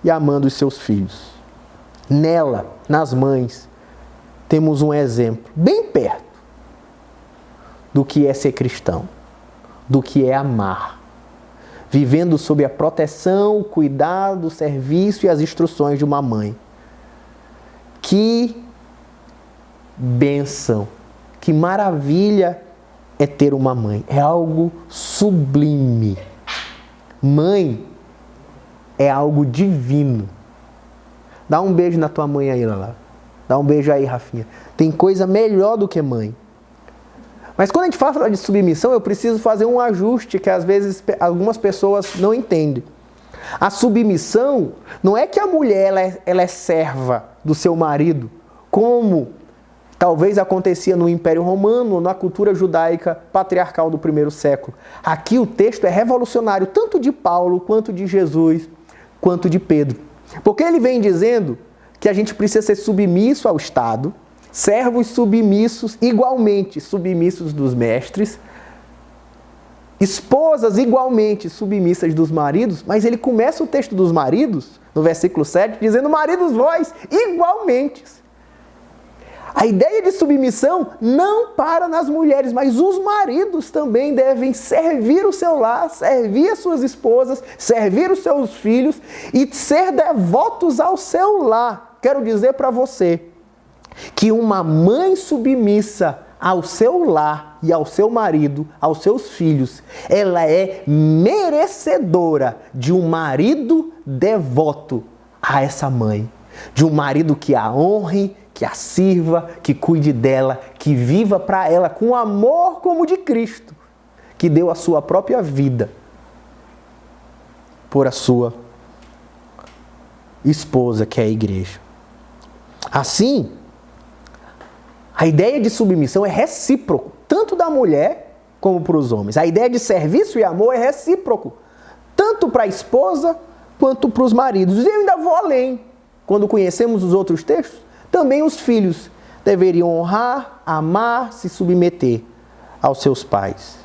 e amando os seus filhos. Nela, nas mães, temos um exemplo bem perto do que é ser cristão, do que é amar, vivendo sob a proteção, o cuidado, o serviço e as instruções de uma mãe. Que bênção, que maravilha é ter uma mãe. É algo sublime. Mãe é algo divino. Dá um beijo na tua mãe aí, Lala. Dá um beijo aí, Rafinha. Tem coisa melhor do que mãe. Mas quando a gente fala de submissão, eu preciso fazer um ajuste que às vezes algumas pessoas não entendem. A submissão não é que a mulher ela é serva do seu marido, como talvez acontecia no Império Romano ou na cultura judaica patriarcal do primeiro século. Aqui o texto é revolucionário, tanto de Paulo, quanto de Jesus, quanto de Pedro. Porque ele vem dizendo que a gente precisa ser submisso ao Estado, servos submissos, igualmente submissos dos mestres, esposas igualmente submissas dos maridos, mas ele começa o texto dos maridos, no versículo 7, dizendo: maridos vós, igualmente. A ideia de submissão não para nas mulheres, mas os maridos também devem servir o seu lar, servir as suas esposas, servir os seus filhos e ser devotos ao seu lar. Quero dizer para você que uma mãe submissa ao seu lar e ao seu marido, aos seus filhos, ela é merecedora de um marido devoto a essa mãe, de um marido que a honre, que a sirva, que cuide dela, que viva para ela com amor como de Cristo, que deu a sua própria vida por a sua esposa, que é a igreja. Assim, a ideia de submissão é recíproco, tanto da mulher como para os homens. A ideia de serviço e amor é recíproco, tanto para a esposa quanto para os maridos. E eu ainda vou além. Quando conhecemos os outros textos, também os filhos deveriam honrar, amar, se submeter aos seus pais.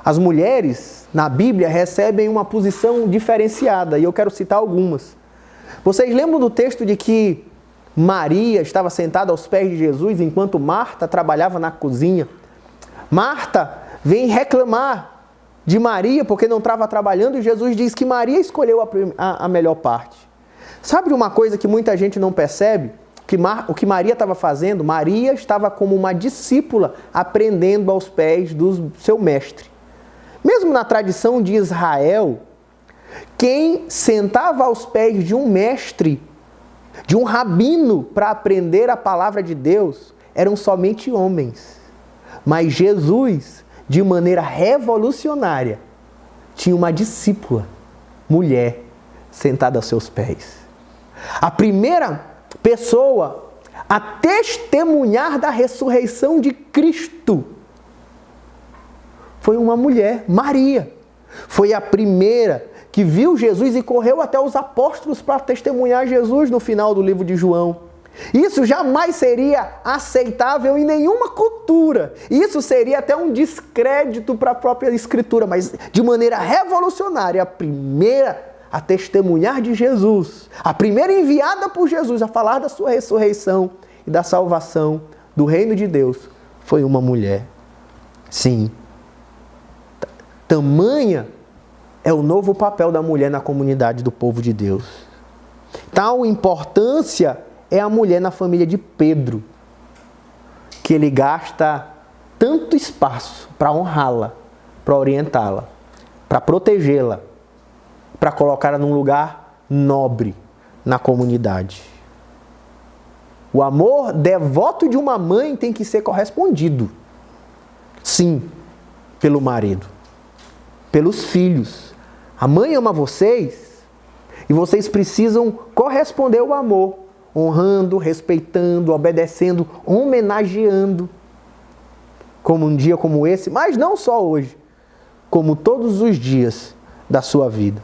As mulheres, na Bíblia, recebem uma posição diferenciada, e eu quero citar algumas. Vocês lembram do texto de que Maria estava sentada aos pés de Jesus enquanto Marta trabalhava na cozinha? Marta vem reclamar de Maria porque não estava trabalhando e Jesus diz que Maria escolheu a melhor parte. Sabe uma coisa que muita gente não percebe? O que Maria estava fazendo? Maria estava como uma discípula aprendendo aos pés do seu mestre. Mesmo na tradição de Israel, quem sentava aos pés de um mestre, de um rabino, para aprender a palavra de Deus, eram somente homens. Mas Jesus, de maneira revolucionária, tinha uma discípula, mulher, sentada aos seus pés. A primeira pessoa a testemunhar da ressurreição de Cristo foi uma mulher, Maria. Foi a primeira que viu Jesus e correu até os apóstolos para testemunhar Jesus no final do livro de João. Isso jamais seria aceitável em nenhuma cultura. Isso seria até um descrédito para a própria Escritura, mas de maneira revolucionária, a primeira a testemunhar de Jesus, a primeira enviada por Jesus a falar da sua ressurreição e da salvação do reino de Deus, foi uma mulher. Sim, tamanha é o novo papel da mulher na comunidade do povo de Deus. Tal importância é a mulher na família de Pedro, que ele gasta tanto espaço para honrá-la, para orientá-la, para protegê-la, para colocá-la num lugar nobre na comunidade. O amor devoto de uma mãe tem que ser correspondido, sim, pelo marido, pelos filhos. A mãe ama vocês e vocês precisam corresponder ao amor, honrando, respeitando, obedecendo, homenageando, como um dia como esse, mas não só hoje, como todos os dias da sua vida.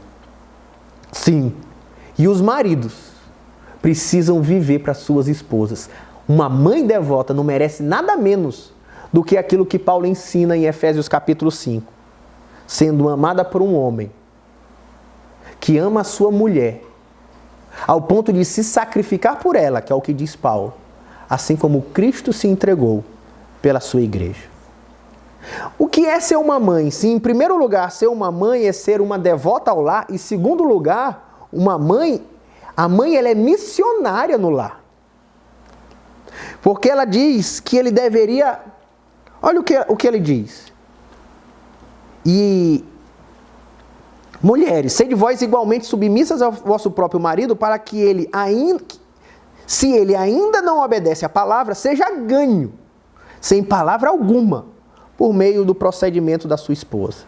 Sim, e os maridos precisam viver para suas esposas. Uma mãe devota não merece nada menos do que aquilo que Paulo ensina em Efésios capítulo 5. Sendo amada por um homem que ama a sua mulher, ao ponto de se sacrificar por ela, que é o que diz Paulo, assim como Cristo se entregou pela sua igreja. O que é ser uma mãe? Sim, em primeiro lugar, ser uma mãe é ser uma devota ao lar. Em segundo lugar, a mãe ela é missionária no lar. Porque ela diz que ele deveria... Olha o que ele diz. E mulheres, sede vós igualmente submissas ao vosso próprio marido, para que ele ainda... Se ele ainda não obedece à palavra, seja ganho, sem palavra alguma, por meio do procedimento da sua esposa.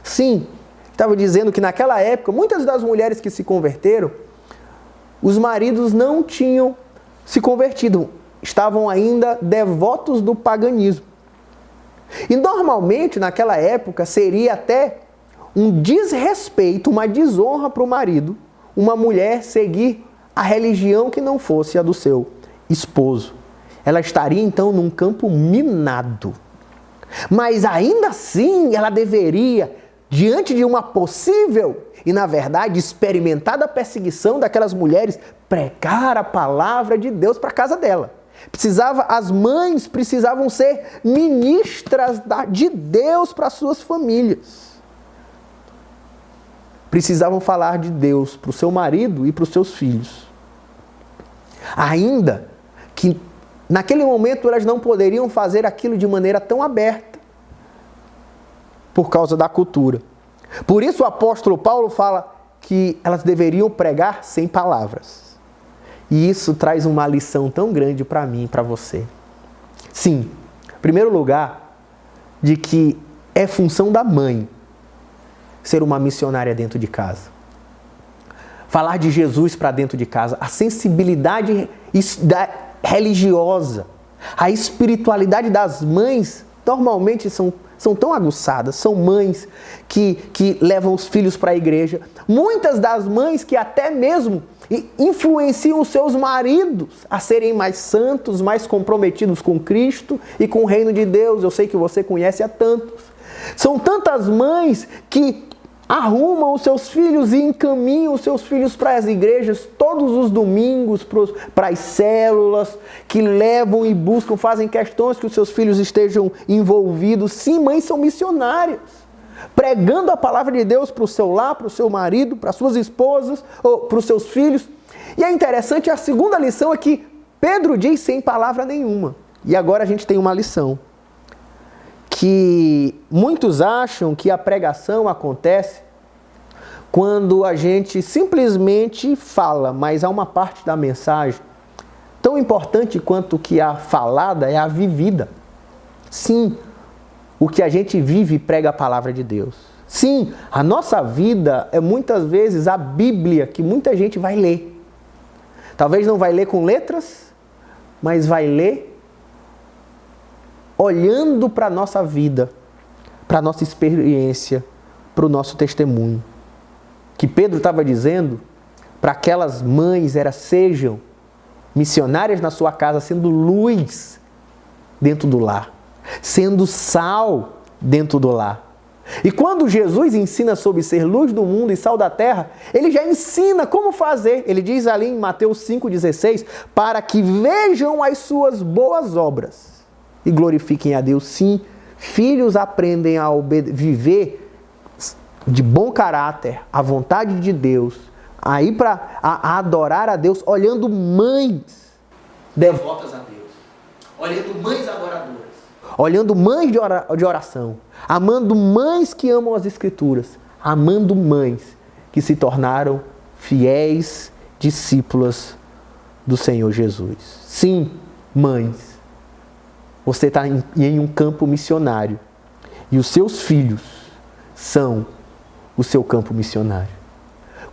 Sim, estava dizendo que naquela época, muitas das mulheres que se converteram, os maridos não tinham se convertido, estavam ainda devotos do paganismo. E normalmente, naquela época, seria até um desrespeito, uma desonra para o marido, uma mulher seguir a religião que não fosse a do seu esposo. Ela estaria então num campo minado. Mas ainda assim, ela deveria, diante de uma possível e, na verdade, experimentada perseguição daquelas mulheres, pregar a palavra de Deus para a casa dela. As mães precisavam ser ministras de Deus para suas famílias. Precisavam falar de Deus para o seu marido e para os seus filhos. Ainda que naquele momento elas não poderiam fazer aquilo de maneira tão aberta, por causa da cultura. Por isso o apóstolo Paulo fala que elas deveriam pregar sem palavras. E isso traz uma lição tão grande para mim e para você. Sim, em primeiro lugar, de que é função da mãe ser uma missionária dentro de casa. Falar de Jesus para dentro de casa, a sensibilidade religiosa, a espiritualidade das mães normalmente são tão aguçadas. São mães que levam os filhos para a igreja. Muitas das mães que até mesmo influenciam os seus maridos a serem mais santos, mais comprometidos com Cristo e com o reino de Deus. Eu sei que você conhece a tantos. São tantas mães que arrumam os seus filhos e encaminham os seus filhos para as igrejas todos os domingos, para as células, que levam e buscam, fazem questões que os seus filhos estejam envolvidos. Sim, mães são missionárias, pregando a palavra de Deus para o seu lar, para o seu marido, para as suas esposas, ou para os seus filhos. E é interessante, a segunda lição é que Pedro diz sem palavra nenhuma. E agora a gente tem uma lição. Que muitos acham que a pregação acontece quando a gente simplesmente fala, mas há uma parte da mensagem tão importante quanto que a falada é a vivida. Sim, o que a gente vive prega a palavra de Deus. Sim, a nossa vida é muitas vezes a Bíblia que muita gente vai ler. Talvez não vai ler com letras, mas vai ler olhando para a nossa vida, para a nossa experiência, para o nosso testemunho. Que Pedro estava dizendo para aquelas mães sejam missionárias na sua casa, sendo luz dentro do lar, sendo sal dentro do lar. E quando Jesus ensina sobre ser luz do mundo e sal da terra, ele já ensina como fazer. Ele diz ali em Mateus 5,16, para que vejam as suas boas obras e glorifiquem a Deus. Sim, filhos aprendem a viver de bom caráter, a vontade de Deus, a ir para adorar a Deus, olhando mães devotas a Deus, olhando mães adoradoras, olhando mães de oração, amando mães que amam as Escrituras, amando mães que se tornaram fiéis discípulas do Senhor Jesus. Sim, mães, você está em um campo missionário e os seus filhos são o seu campo missionário.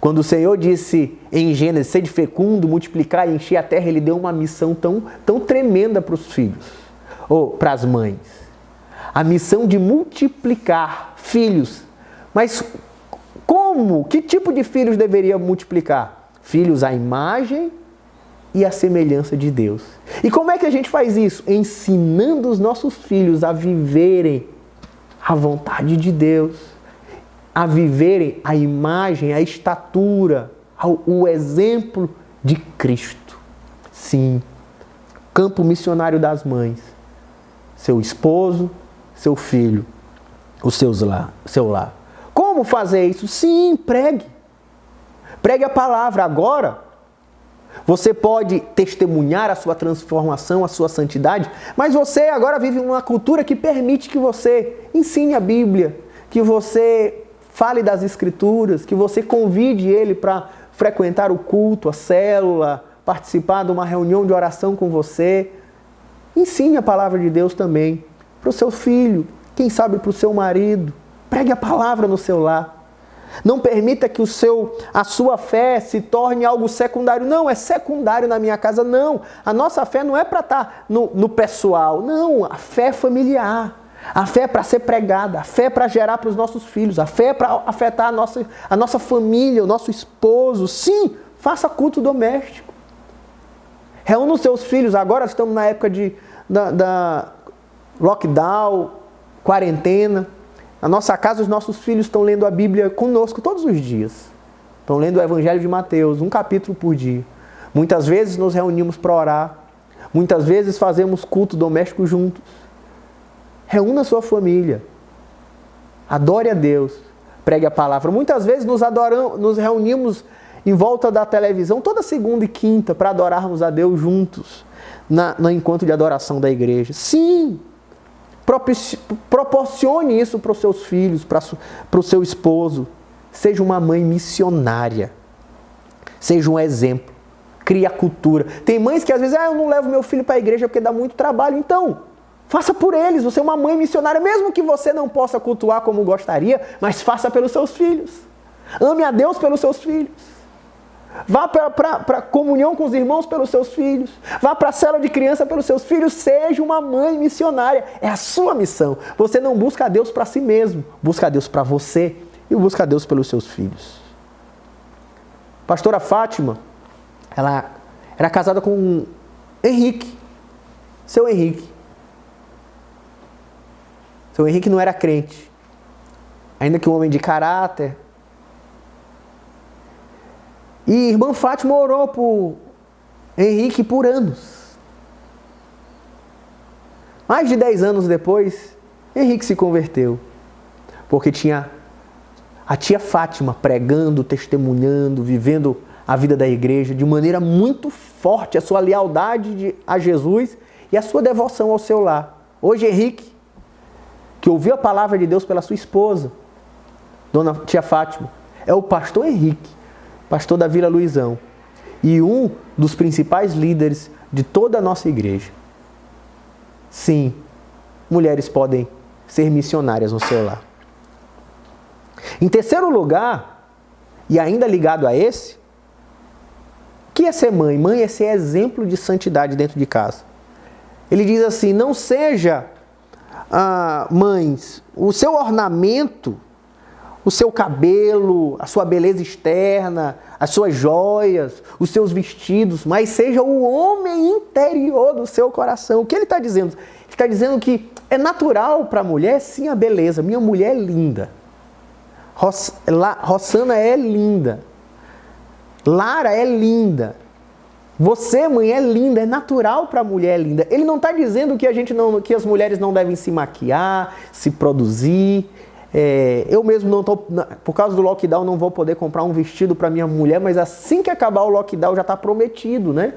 Quando o Senhor disse em Gênesis, sede fecundo, multiplicar e encher a terra, Ele deu uma missão tão tremenda para os filhos, ou para as mães. A missão de multiplicar filhos Mas como? Que tipo de filhos deveria multiplicar? Filhos à imagem e à semelhança de Deus. E como é que a gente faz isso? Ensinando os nossos filhos a viverem a vontade de Deus, a viverem a imagem, a estatura, o exemplo de Cristo. Sim, campo missionário das mães. Seu esposo, seu filho, seu lar. Como fazer isso? Sim, pregue. Pregue a palavra. Agora, você pode testemunhar a sua transformação, a sua santidade, mas você agora vive uma cultura que permite que você ensine a Bíblia, que você fale das Escrituras, que você convide ele para frequentar o culto, a célula, participar de uma reunião de oração com você. Ensine a palavra de Deus também para o seu filho, quem sabe para o seu marido. Pregue a palavra no seu lar. Não permita que a sua fé se torne algo secundário. Não, é secundário na minha casa. Não, a nossa fé não é para estar no pessoal. Não, a fé é familiar. A fé é para ser pregada. A fé é para gerar para os nossos filhos. A fé é para afetar a nossa família, o nosso esposo. Sim, faça culto doméstico. Reúna os seus filhos. Agora estamos na época da lockdown, quarentena. Na nossa casa, os nossos filhos estão lendo a Bíblia conosco todos os dias. Estão lendo o Evangelho de Mateus, um capítulo por dia. Muitas vezes nos reunimos para orar. Muitas vezes fazemos culto doméstico juntos. Reúna a sua família. Adore a Deus. Pregue a palavra. Muitas vezes nos reunimos em volta da televisão toda segunda e quinta para adorarmos a Deus juntos no encontro de adoração da igreja. Sim! Proporcione isso para os seus filhos, para o seu esposo. Seja uma mãe missionária. Seja um exemplo. Crie a cultura. Tem mães que às vezes, eu não levo meu filho para a igreja porque dá muito trabalho. Então, faça por eles. Você é uma mãe missionária, mesmo que você não possa cultuar como gostaria, mas faça pelos seus filhos. Ame a Deus pelos seus filhos. Vá para a comunhão com os irmãos pelos seus filhos. Vá para a célula de criança pelos seus filhos. Seja uma mãe missionária. É a sua missão. Você não busca a Deus para si mesmo. Busca a Deus para você e busca a Deus pelos seus filhos. Pastora Fátima, ela era casada com Henrique. Seu Henrique. Seu Henrique não era crente. Ainda que um homem de caráter. E irmã Fátima orou por Henrique por anos. Mais de 10 anos depois, Henrique se converteu. Porque tinha a tia Fátima pregando, testemunhando, vivendo a vida da igreja de maneira muito forte, a sua lealdade a Jesus e a sua devoção ao seu lar. Hoje Henrique, que ouviu a palavra de Deus pela sua esposa, dona tia Fátima, é o pastor Henrique, pastor da Vila Luizão, e um dos principais líderes de toda a nossa igreja. Sim, mulheres podem ser missionárias no seu lar. Em terceiro lugar, e ainda ligado a esse, o que é ser mãe? Mãe é ser exemplo de santidade dentro de casa. Ele diz assim, não seja, mães, o seu ornamento, o seu cabelo, a sua beleza externa, as suas joias, os seus vestidos, mas seja o homem interior do seu coração. O que ele está dizendo? Ele está dizendo que é natural para a mulher, sim, a beleza. Minha mulher é linda. Rossana é linda. Lara é linda. Você, mãe, é linda. É natural para a mulher linda. Ele não está dizendo que as mulheres não devem se maquiar, se produzir. Eu mesmo não estou, por causa do lockdown, não vou poder comprar um vestido para minha mulher, mas assim que acabar o lockdown já está prometido, né?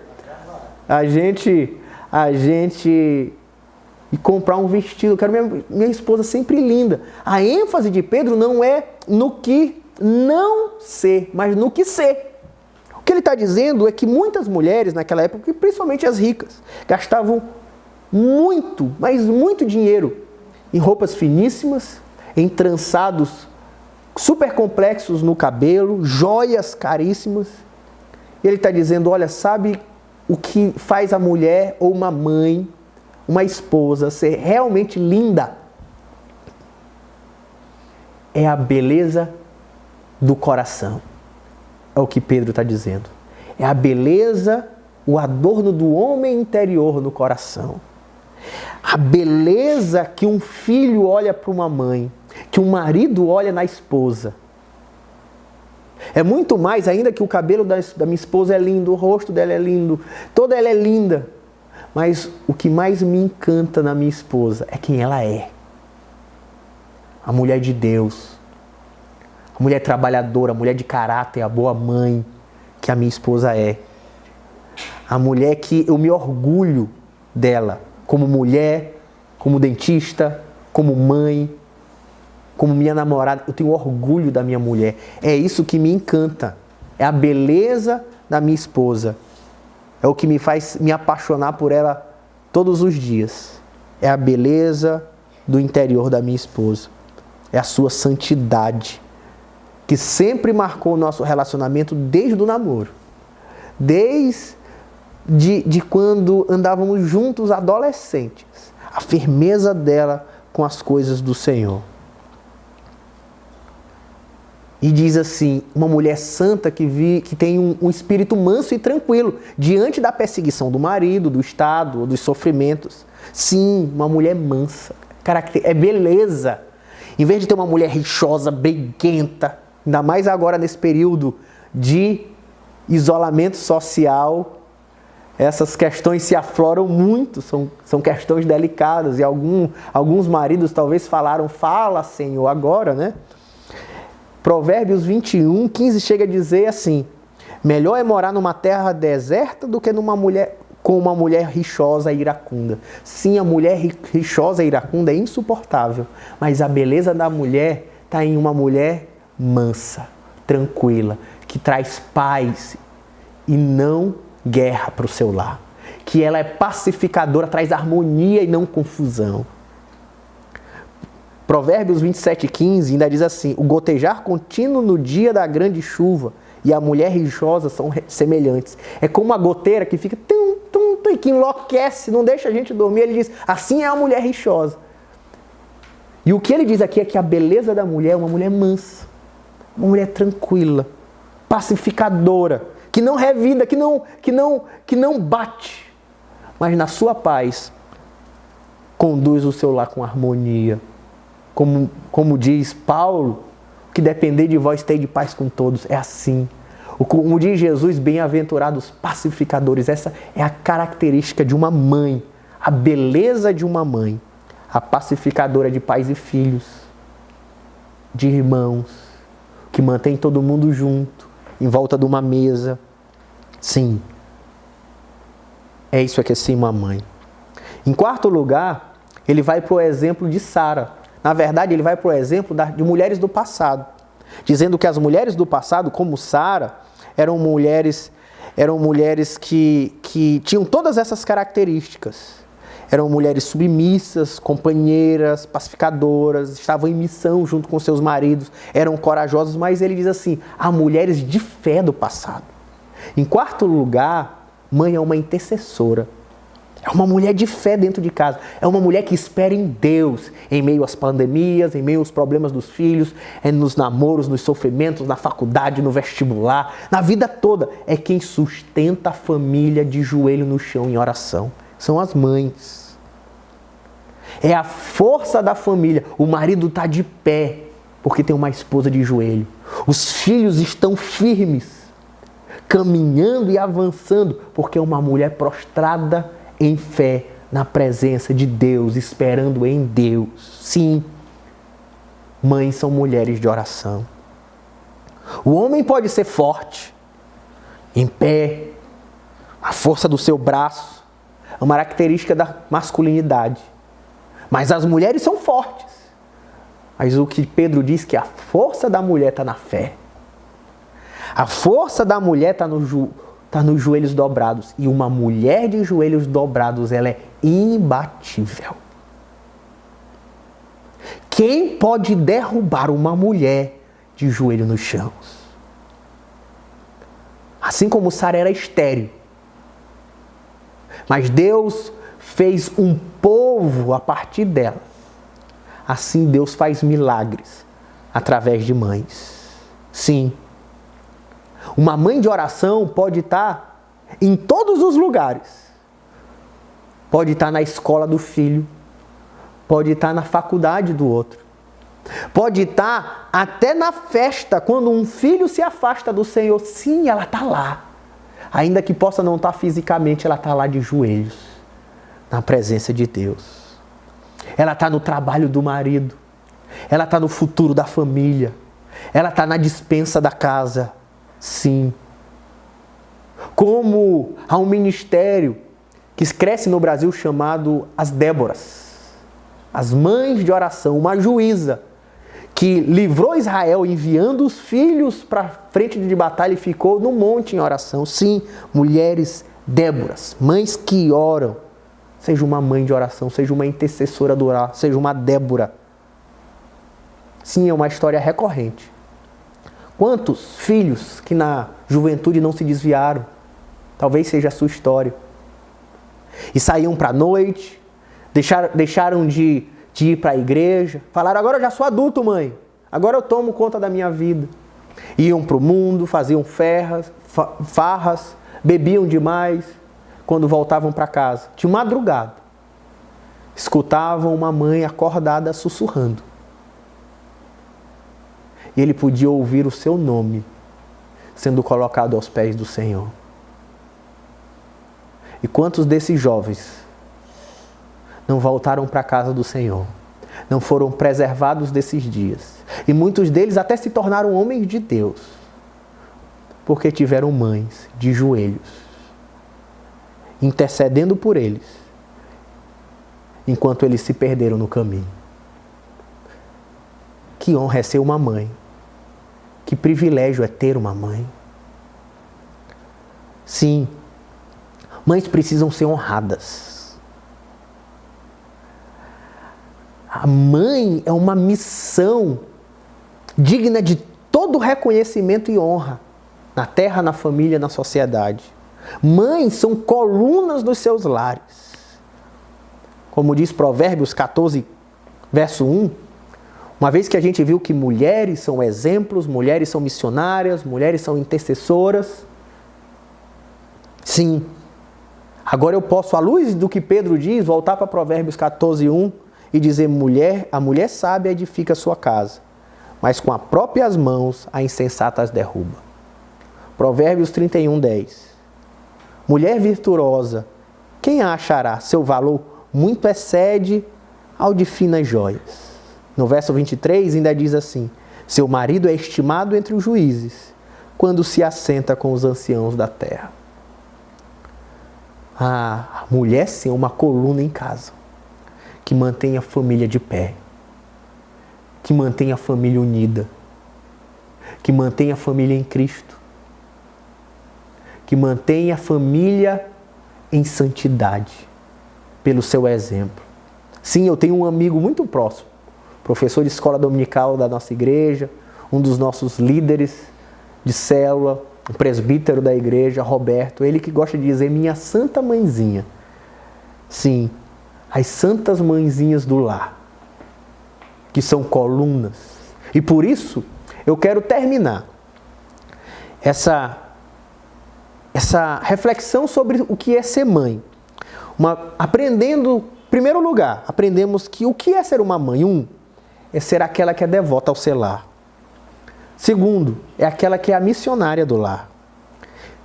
A gente comprar um vestido. Eu quero minha esposa sempre linda. A ênfase de Pedro não é no que não ser, mas no que ser. O que ele está dizendo é que muitas mulheres naquela época, principalmente as ricas, gastavam muito, mas muito dinheiro em roupas finíssimas, em trançados super complexos no cabelo, joias caríssimas. E ele está dizendo, olha, sabe o que faz a mulher ou uma mãe, uma esposa ser realmente linda? é a beleza do coração. É o que Pedro está dizendo. É a beleza, o adorno do homem interior no coração. A beleza que um filho olha para uma mãe, que um marido olha na esposa. É muito mais ainda que o cabelo da minha esposa é lindo, o rosto dela é lindo, toda ela é linda. Mas o que mais me encanta na minha esposa é quem ela é. A mulher de Deus, a mulher trabalhadora, a mulher de caráter, a boa mãe que a minha esposa é. A mulher que eu me orgulho dela, como mulher, como dentista, como mãe, como minha namorada. Eu tenho orgulho da minha mulher. É isso que me encanta. É a beleza da minha esposa. É o que me faz me apaixonar por ela todos os dias. É a beleza do interior da minha esposa. É a sua santidade, que sempre marcou o nosso relacionamento desde o namoro. Desde quando andávamos juntos adolescentes. A firmeza dela com as coisas do Senhor. E diz assim, uma mulher santa que tem um espírito manso e tranquilo diante da perseguição do marido, do estado, ou dos sofrimentos. Sim, uma mulher mansa. É beleza. Em vez de ter uma mulher rixosa, briguenta, ainda mais agora nesse período de isolamento social, essas questões se afloram muito, são questões delicadas. E alguns maridos talvez fala Senhor, agora, né? Provérbios 21, 15 chega a dizer assim, melhor é morar numa terra deserta do que com uma mulher rixosa e iracunda. Sim, a mulher rixosa e iracunda é insuportável, mas a beleza da mulher está em uma mulher mansa, tranquila, que traz paz e não guerra para o seu lar. Que ela é pacificadora, traz harmonia e não confusão. Provérbios 27:15 ainda diz assim, o gotejar contínuo no dia da grande chuva e a mulher rixosa são semelhantes. É como uma goteira que fica e que enlouquece, não deixa a gente dormir. Ele diz, assim é a mulher rixosa. E o que ele diz aqui é que a beleza da mulher é uma mulher mansa, uma mulher tranquila, pacificadora, que não revida, que não bate, mas na sua paz conduz o seu lar com harmonia. Como diz Paulo, que depender de vós tem de paz com todos. É assim. Como diz Jesus, bem-aventurados pacificadores. Essa é a característica de uma mãe. A beleza de uma mãe. A pacificadora de pais e filhos. De irmãos. Que mantém todo mundo junto. Em volta de uma mesa. Sim. É isso que é ser uma mãe. Em quarto lugar, ele vai para o exemplo de Sara. Na verdade, ele vai para o exemplo de mulheres do passado, dizendo que as mulheres do passado, como Sara, eram mulheres que tinham todas essas características. Eram mulheres submissas, companheiras, pacificadoras, estavam em missão junto com seus maridos, eram corajosas, mas ele diz assim, há mulheres de fé do passado. Em quarto lugar, mãe é uma intercessora. É uma mulher de fé dentro de casa. É uma mulher que espera em Deus, em meio às pandemias, em meio aos problemas dos filhos, nos namoros, nos sofrimentos, na faculdade, no vestibular, na vida toda. É quem sustenta a família de joelho no chão em oração. São as mães. É a força da família. O marido está de pé, porque tem uma esposa de joelho. Os filhos estão firmes, caminhando e avançando, porque é uma mulher prostrada em fé, na presença de Deus, esperando em Deus. Sim, mães são mulheres de oração. O homem pode ser forte, em pé, a força do seu braço, é uma característica da masculinidade. Mas as mulheres são fortes. Mas o que Pedro diz que a força da mulher está na fé. A força da mulher está nos joelhos dobrados. E uma mulher de joelhos dobrados, ela é imbatível. Quem pode derrubar uma mulher de joelho no chão? Assim como Sara era estéril. Mas Deus fez um povo a partir dela. Assim Deus faz milagres através de mães. Sim. Uma mãe de oração pode estar em todos os lugares. Pode estar na escola do filho. Pode estar na faculdade do outro. Pode estar até na festa, quando um filho se afasta do Senhor. Sim, ela está lá. Ainda que possa não estar fisicamente, ela está lá de joelhos, na presença de Deus. Ela está no trabalho do marido. Ela está no futuro da família. Ela está na despensa da casa. Sim. Como há um ministério que cresce no Brasil chamado as Déboras. As mães de oração, uma juíza que livrou Israel enviando os filhos para a frente de batalha e ficou no monte em oração. Sim, mulheres Déboras, mães que oram. Seja uma mãe de oração, seja uma intercessora do orar, seja uma Débora. Sim, é uma história recorrente. Quantos filhos que na juventude não se desviaram? Talvez seja a sua história. E saíam para a noite, deixaram de ir para a igreja, falaram: agora eu já sou adulto, mãe, agora eu tomo conta da minha vida. Iam para o mundo, faziam farras, bebiam demais. Quando voltavam para casa, de madrugada, escutavam uma mãe acordada sussurrando. E ele podia ouvir o seu nome sendo colocado aos pés do Senhor. E quantos desses jovens não voltaram para a casa do Senhor? Não foram preservados desses dias. E muitos deles até se tornaram homens de Deus, porque tiveram mães de joelhos, intercedendo por eles, enquanto eles se perderam no caminho. Que honra é ser uma mãe. Que privilégio é ter uma mãe. Sim, mães precisam ser honradas. A mãe é uma missão digna de todo reconhecimento e honra, na terra, na família, na sociedade. Mães são colunas dos seus lares. Como diz Provérbios 14, verso 1, uma vez que a gente viu que mulheres são exemplos, mulheres são missionárias, mulheres são intercessoras. Sim, agora eu posso, à luz do que Pedro diz, voltar para Provérbios 14, 1 e dizer: a mulher sábia edifica a sua casa, mas com as próprias mãos a insensata as derruba. Provérbios 31, 10. Mulher virtuosa, quem a achará? Seu valor muito excede ao de finas joias. No verso 23 ainda diz assim: seu marido é estimado entre os juízes, quando se assenta com os anciãos da terra. A mulher sim é uma coluna em casa, que mantém a família de pé, que mantém a família unida, que mantém a família em Cristo, que mantém a família em santidade, pelo seu exemplo. Sim, eu tenho um amigo muito próximo, professor de escola dominical da nossa igreja, um dos nossos líderes de célula, o presbítero da igreja, Roberto, ele que gosta de dizer minha santa mãezinha. Sim, as santas mãezinhas do lar, que são colunas. E por isso, eu quero terminar essa reflexão sobre o que é ser mãe. Aprendendo, em primeiro lugar, aprendemos que o que é ser uma mãe? É ser aquela que é devota ao seu lar. Segundo, é aquela que é a missionária do lar.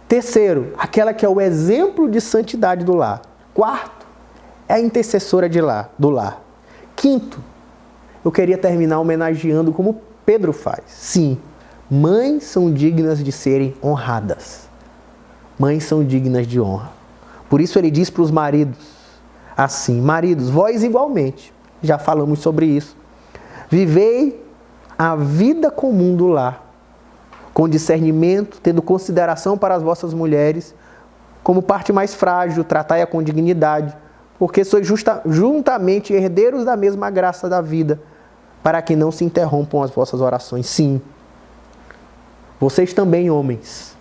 Terceiro, aquela que é o exemplo de santidade do lar. Quarto, é a intercessora do lar. Quinto, eu queria terminar homenageando como Pedro faz. Sim, mães são dignas de serem honradas. Mães são dignas de honra. Por isso ele diz para os maridos assim: maridos, vós igualmente, já falamos sobre isso, vivei a vida comum do lar, com discernimento, tendo consideração para as vossas mulheres, como parte mais frágil, tratai-a com dignidade, porque sois juntamente herdeiros da mesma graça da vida, para que não se interrompam as vossas orações. Sim, vocês também, homens,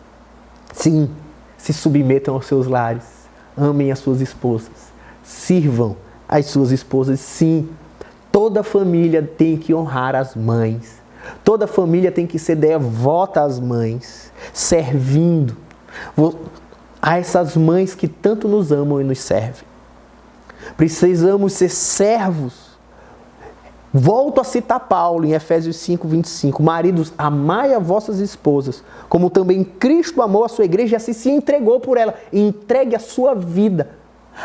sim, se submetam aos seus lares, amem as suas esposas, sirvam as suas esposas. Sim, toda família tem que honrar as mães, Toda família tem que ser devota às mães, servindo a essas mães que tanto nos amam e nos servem. Precisamos ser servos. Volto a citar Paulo em Efésios 5:25. Maridos, amai as vossas esposas, como também Cristo amou a sua igreja e assim se entregou por ela. Entregue a sua vida.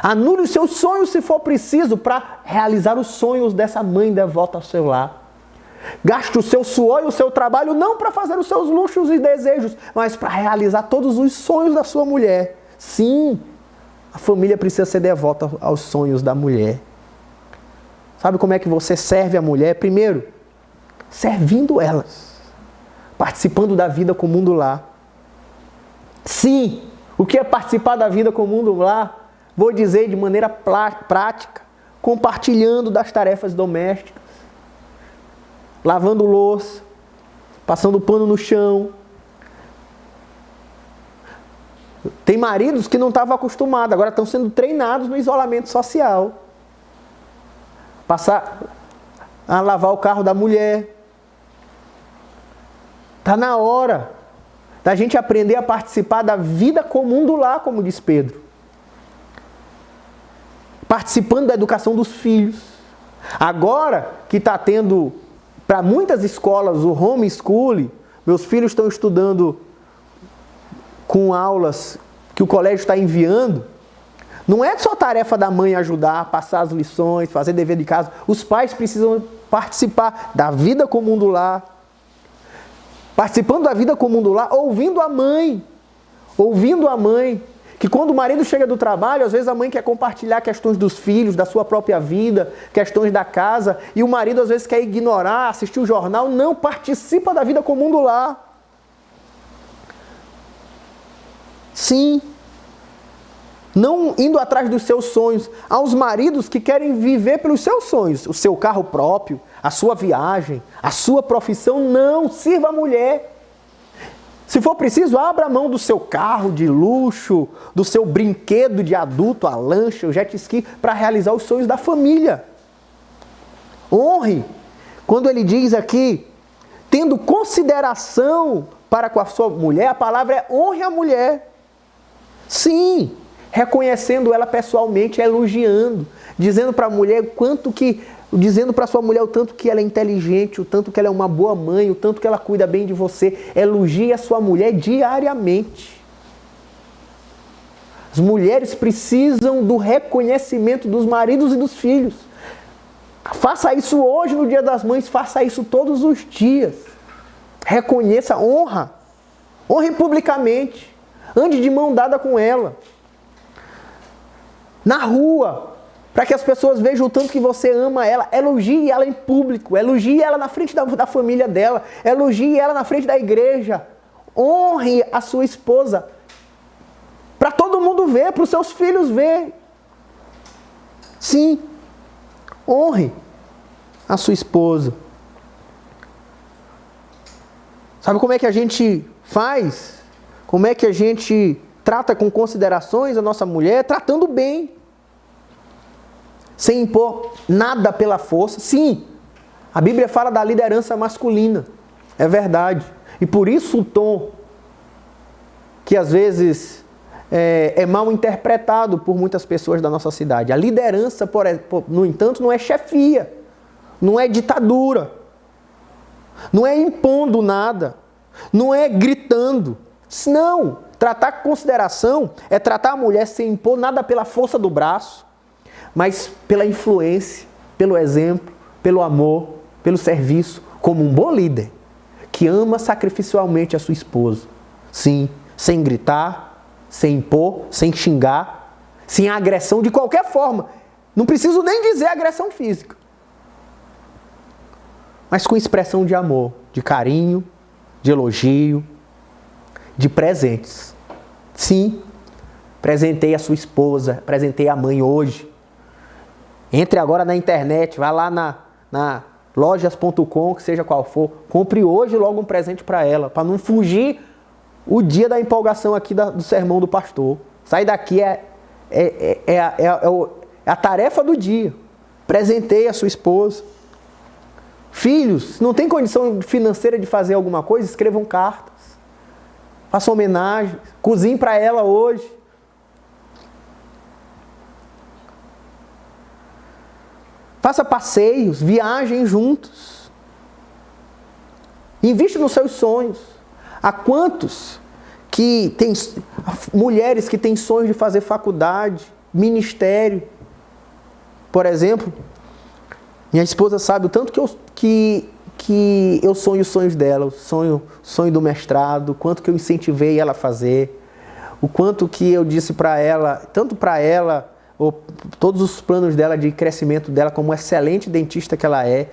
Anule os seus sonhos se for preciso para realizar os sonhos dessa mãe devota ao seu lar. Gaste o seu suor e o seu trabalho não para fazer os seus luxos e desejos, mas para realizar todos os sonhos da sua mulher. Sim, a família precisa ser devota aos sonhos da mulher. Sabe como é que você serve a mulher? Primeiro, servindo elas, participando da vida comum do lar. Sim, o que é participar da vida comum do lar? Vou dizer de maneira prática, compartilhando das tarefas domésticas, lavando louça, passando pano no chão. Tem maridos que não estavam acostumados, agora estão sendo treinados no isolamento social. Passar a lavar o carro da mulher. Está na hora da gente aprender a participar da vida comum do lar, como diz Pedro. Participando da educação dos filhos. Agora que está tendo, para muitas escolas, o homeschooling, meus filhos estão estudando com aulas que o colégio está enviando. Não é só tarefa da mãe ajudar, passar as lições, fazer dever de casa. Os pais precisam participar da vida comum do lar. Participando da vida comum do lar, ouvindo a mãe. Ouvindo a mãe. Que quando o marido chega do trabalho, às vezes a mãe quer compartilhar questões dos filhos, da sua própria vida, questões da casa, e o marido às vezes quer ignorar, assistir o jornal. Não, participa da vida comum do lar. Sim. Não indo atrás dos seus sonhos. Aos maridos que querem viver pelos seus sonhos. O seu carro próprio, a sua viagem, a sua profissão. Não, sirva a mulher. Se for preciso, abra mão do seu carro de luxo, do seu brinquedo de adulto, a lancha, o jet ski, para realizar os sonhos da família. Honre. Quando ele diz aqui, tendo consideração para com a sua mulher, a palavra é honre a mulher. Sim. Reconhecendo ela pessoalmente, elogiando, dizendo para a mulher dizendo para sua mulher o tanto que ela é inteligente, o tanto que ela é uma boa mãe, o tanto que ela cuida bem de você. Elogie a sua mulher diariamente. As mulheres precisam do reconhecimento dos maridos e dos filhos. Faça isso hoje no Dia das Mães, faça isso todos os dias. Reconheça, honra. Honre publicamente. Ande de mão dada com ela. Na rua, para que as pessoas vejam o tanto que você ama ela. Elogie ela em público, elogie ela na frente da família dela, elogie ela na frente da igreja. Honre a sua esposa, para todo mundo ver, para os seus filhos ver. Sim, honre a sua esposa. Sabe como é que a gente faz? Como é que a gente trata com considerações a nossa mulher? Tratando bem. Sem impor nada pela força. Sim, a Bíblia fala da liderança masculina. É verdade. E por isso o tom que às vezes é mal interpretado por muitas pessoas da nossa cidade. A liderança, no entanto, não é chefia. Não é ditadura. Não é impondo nada. Não é gritando. Não. Tratar com consideração é tratar a mulher sem impor nada pela força do braço, mas pela influência, pelo exemplo, pelo amor, pelo serviço, como um bom líder que ama sacrificialmente a sua esposa. Sim, sem gritar, sem impor, sem xingar, sem agressão de qualquer forma. Não preciso nem dizer agressão física, mas com expressão de amor, de carinho, de elogio, de presentes. Sim, presentei a sua esposa, presentei a mãe hoje. Entre agora na internet, vá lá na lojas.com, que seja qual for, compre hoje logo um presente para ela, para não fugir o dia da empolgação aqui do sermão do pastor. Sair daqui é a tarefa do dia. Presentei a sua esposa. Filhos, não tem condição financeira de fazer alguma coisa? Escrevam cartas. Façam homenagens. Cozinhem para ela hoje. Faça passeios, viajem juntos. Invista nos seus sonhos. Há quantos que tem mulheres que têm sonhos de fazer faculdade, ministério? Por exemplo, minha esposa sabe o tanto que eu sonho os sonhos dela, sonho do mestrado, o quanto que eu incentivei ela a fazer, o quanto que eu disse para ela, tanto para ela, todos os planos dela de crescimento dela como excelente dentista que ela é,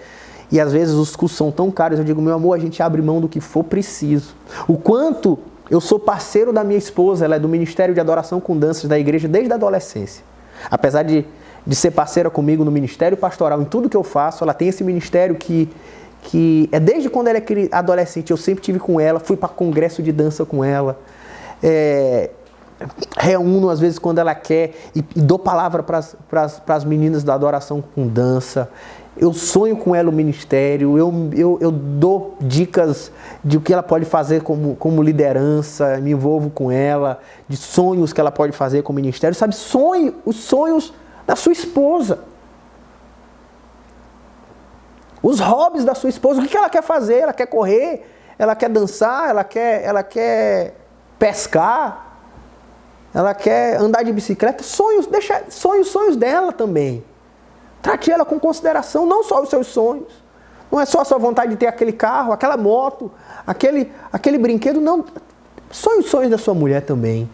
e às vezes os custos são tão caros, eu digo, meu amor, a gente abre mão do que for preciso. O quanto eu sou parceiro da minha esposa, ela é do Ministério de Adoração com Danças da igreja desde a adolescência. Apesar de ser parceira comigo no ministério pastoral, em tudo que eu faço, ela tem esse ministério que é desde quando ela é adolescente, eu sempre tive com ela, fui para congresso de dança com ela, reúno às vezes quando ela quer e dou palavra para as meninas da adoração com dança. Eu sonho com ela o ministério, eu dou dicas de o que ela pode fazer como liderança, me envolvo com ela, de sonhos que ela pode fazer como ministério, sabe? Os sonhos da sua esposa. Os hobbies da sua esposa, o que ela quer fazer? Ela quer correr, ela quer dançar, ela quer pescar, ela quer andar de bicicleta. Sonhos dela também. Trate ela com consideração, não só os seus sonhos. Não é só a sua vontade de ter aquele carro, aquela moto, aquele brinquedo, não. Sonhe os sonhos da sua mulher também.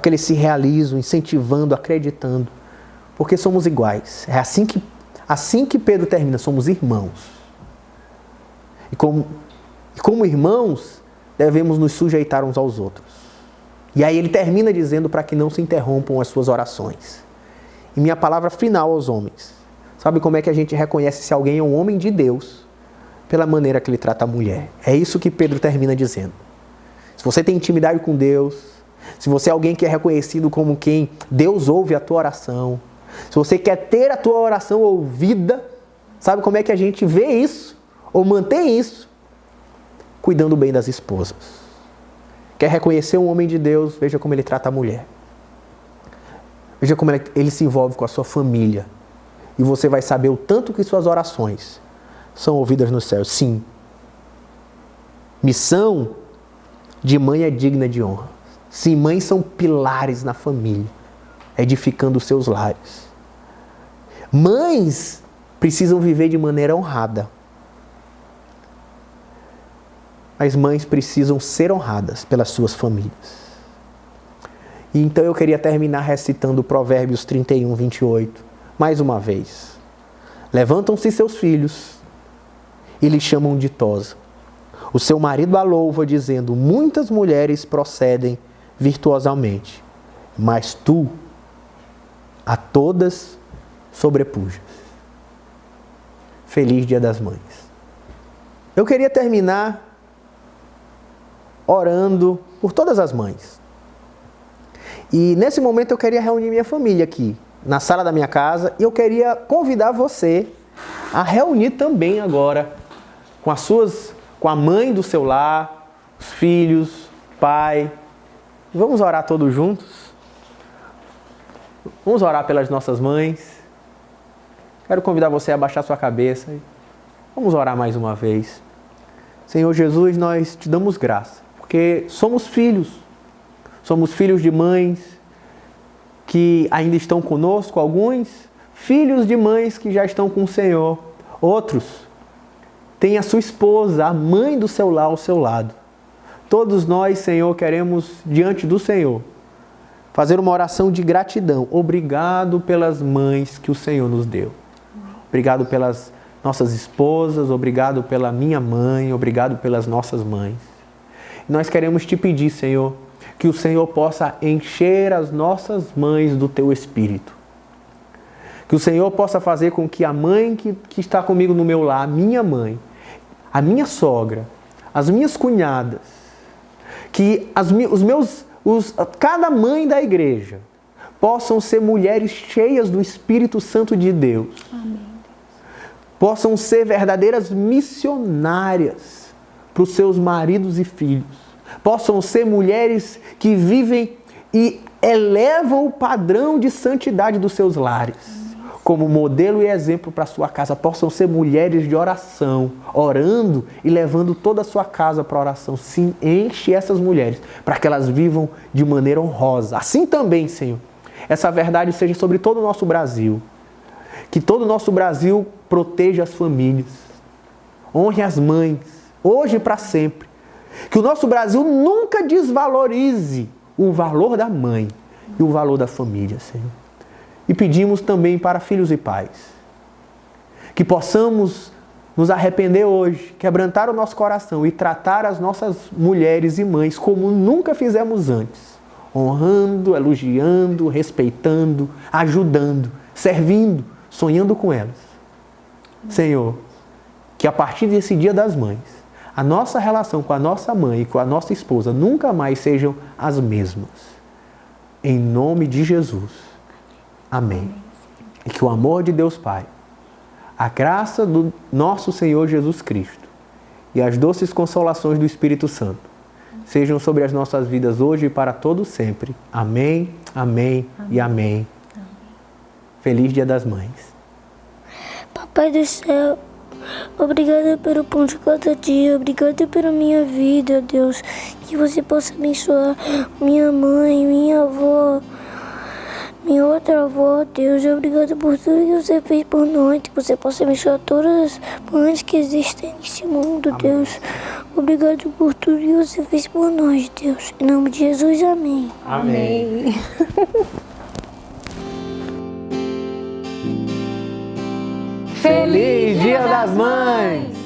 Que eles se realizam, incentivando, acreditando. Porque somos iguais. É assim que Pedro termina, somos irmãos. E como irmãos, devemos nos sujeitar uns aos outros. E aí ele termina dizendo para que não se interrompam as suas orações. E minha palavra final aos homens. Sabe como é que a gente reconhece se alguém é um homem de Deus? Pela maneira que ele trata a mulher. É isso que Pedro termina dizendo. Se você tem intimidade com Deus, se você é alguém que é reconhecido como quem Deus ouve a tua oração, se você quer ter a tua oração ouvida, sabe como é que a gente vê isso? Ou mantém isso? Cuidando bem das esposas. Quer reconhecer um homem de Deus? Veja como ele trata a mulher. Veja como ele se envolve com a sua família. E você vai saber o tanto que suas orações são ouvidas no céu. Sim. Missão de mãe é digna de honra. Sim, mães são pilares na família, edificando os seus lares. Mães precisam viver de maneira honrada. Mas mães precisam ser honradas pelas suas famílias. E então eu queria terminar recitando Provérbios 31, 28. Mais uma vez. Levantam-se seus filhos e lhe chamam ditosa. O seu marido a louva, dizendo, muitas mulheres procedem virtuosamente, mas tu a todas sobrepujas. Feliz Dia das Mães. Eu queria terminar orando por todas as mães. E nesse momento eu queria reunir minha família aqui, na sala da minha casa, e eu queria convidar você a reunir também agora com a mãe do seu lar, os filhos, pai. Vamos orar todos juntos? Vamos orar pelas nossas mães. Quero convidar você a abaixar sua cabeça. Vamos orar mais uma vez. Senhor Jesus, nós te damos graça, porque somos filhos de mães que ainda estão conosco, alguns filhos de mães que já estão com o Senhor, outros têm a sua esposa, a mãe do seu lar ao seu lado. Todos nós, Senhor, queremos, diante do Senhor, fazer uma oração de gratidão. Obrigado pelas mães que o Senhor nos deu. Obrigado pelas nossas esposas, obrigado pela minha mãe, obrigado pelas nossas mães. Nós queremos te pedir, Senhor, que o Senhor possa encher as nossas mães do teu Espírito. Que o Senhor possa fazer com que a mãe que está comigo no meu lar, a minha mãe, a minha sogra, as minhas cunhadas, que cada mãe da igreja possam ser mulheres cheias do Espírito Santo de Deus. Amém. possam ser verdadeiras missionárias para os seus maridos e filhos. Possam ser mulheres que vivem e elevam o padrão de santidade dos seus lares. Como modelo e exemplo para a sua casa. Possam ser mulheres de oração, orando e levando toda a sua casa para a oração. Sim, enche essas mulheres para que elas vivam de maneira honrosa. Assim também, Senhor, essa verdade seja sobre todo o nosso Brasil. Que todo o nosso Brasil proteja as famílias, honre as mães, hoje e para sempre. Que o nosso Brasil nunca desvalorize o valor da mãe e o valor da família, Senhor. E pedimos também para filhos e pais, que possamos nos arrepender hoje, quebrantar o nosso coração e tratar as nossas mulheres e mães como nunca fizemos antes, honrando, elogiando, respeitando, ajudando, servindo, sonhando com elas. Senhor, que a partir desse Dia das Mães, a nossa relação com a nossa mãe e com a nossa esposa nunca mais sejam as mesmas. Em nome de Jesus. Amém. E que o amor de Deus Pai, a graça do nosso Senhor Jesus Cristo e as doces consolações do Espírito Santo sejam sobre as nossas vidas hoje e para todo sempre. Amém, amém, amém. E amém. Feliz Dia das Mães. Papai do céu, obrigada pelo pão de cada dia, obrigada pela minha vida, Deus. Que você possa abençoar minha mãe, minha avó, minha outra avó, Deus. Obrigada por tudo que você fez por nós. Que você possa abençoar todas as mães que existem nesse mundo, amém. Deus. Obrigado por tudo que você fez por nós, Deus. Em nome de Jesus, amém. Amém. Feliz Dia das Mães!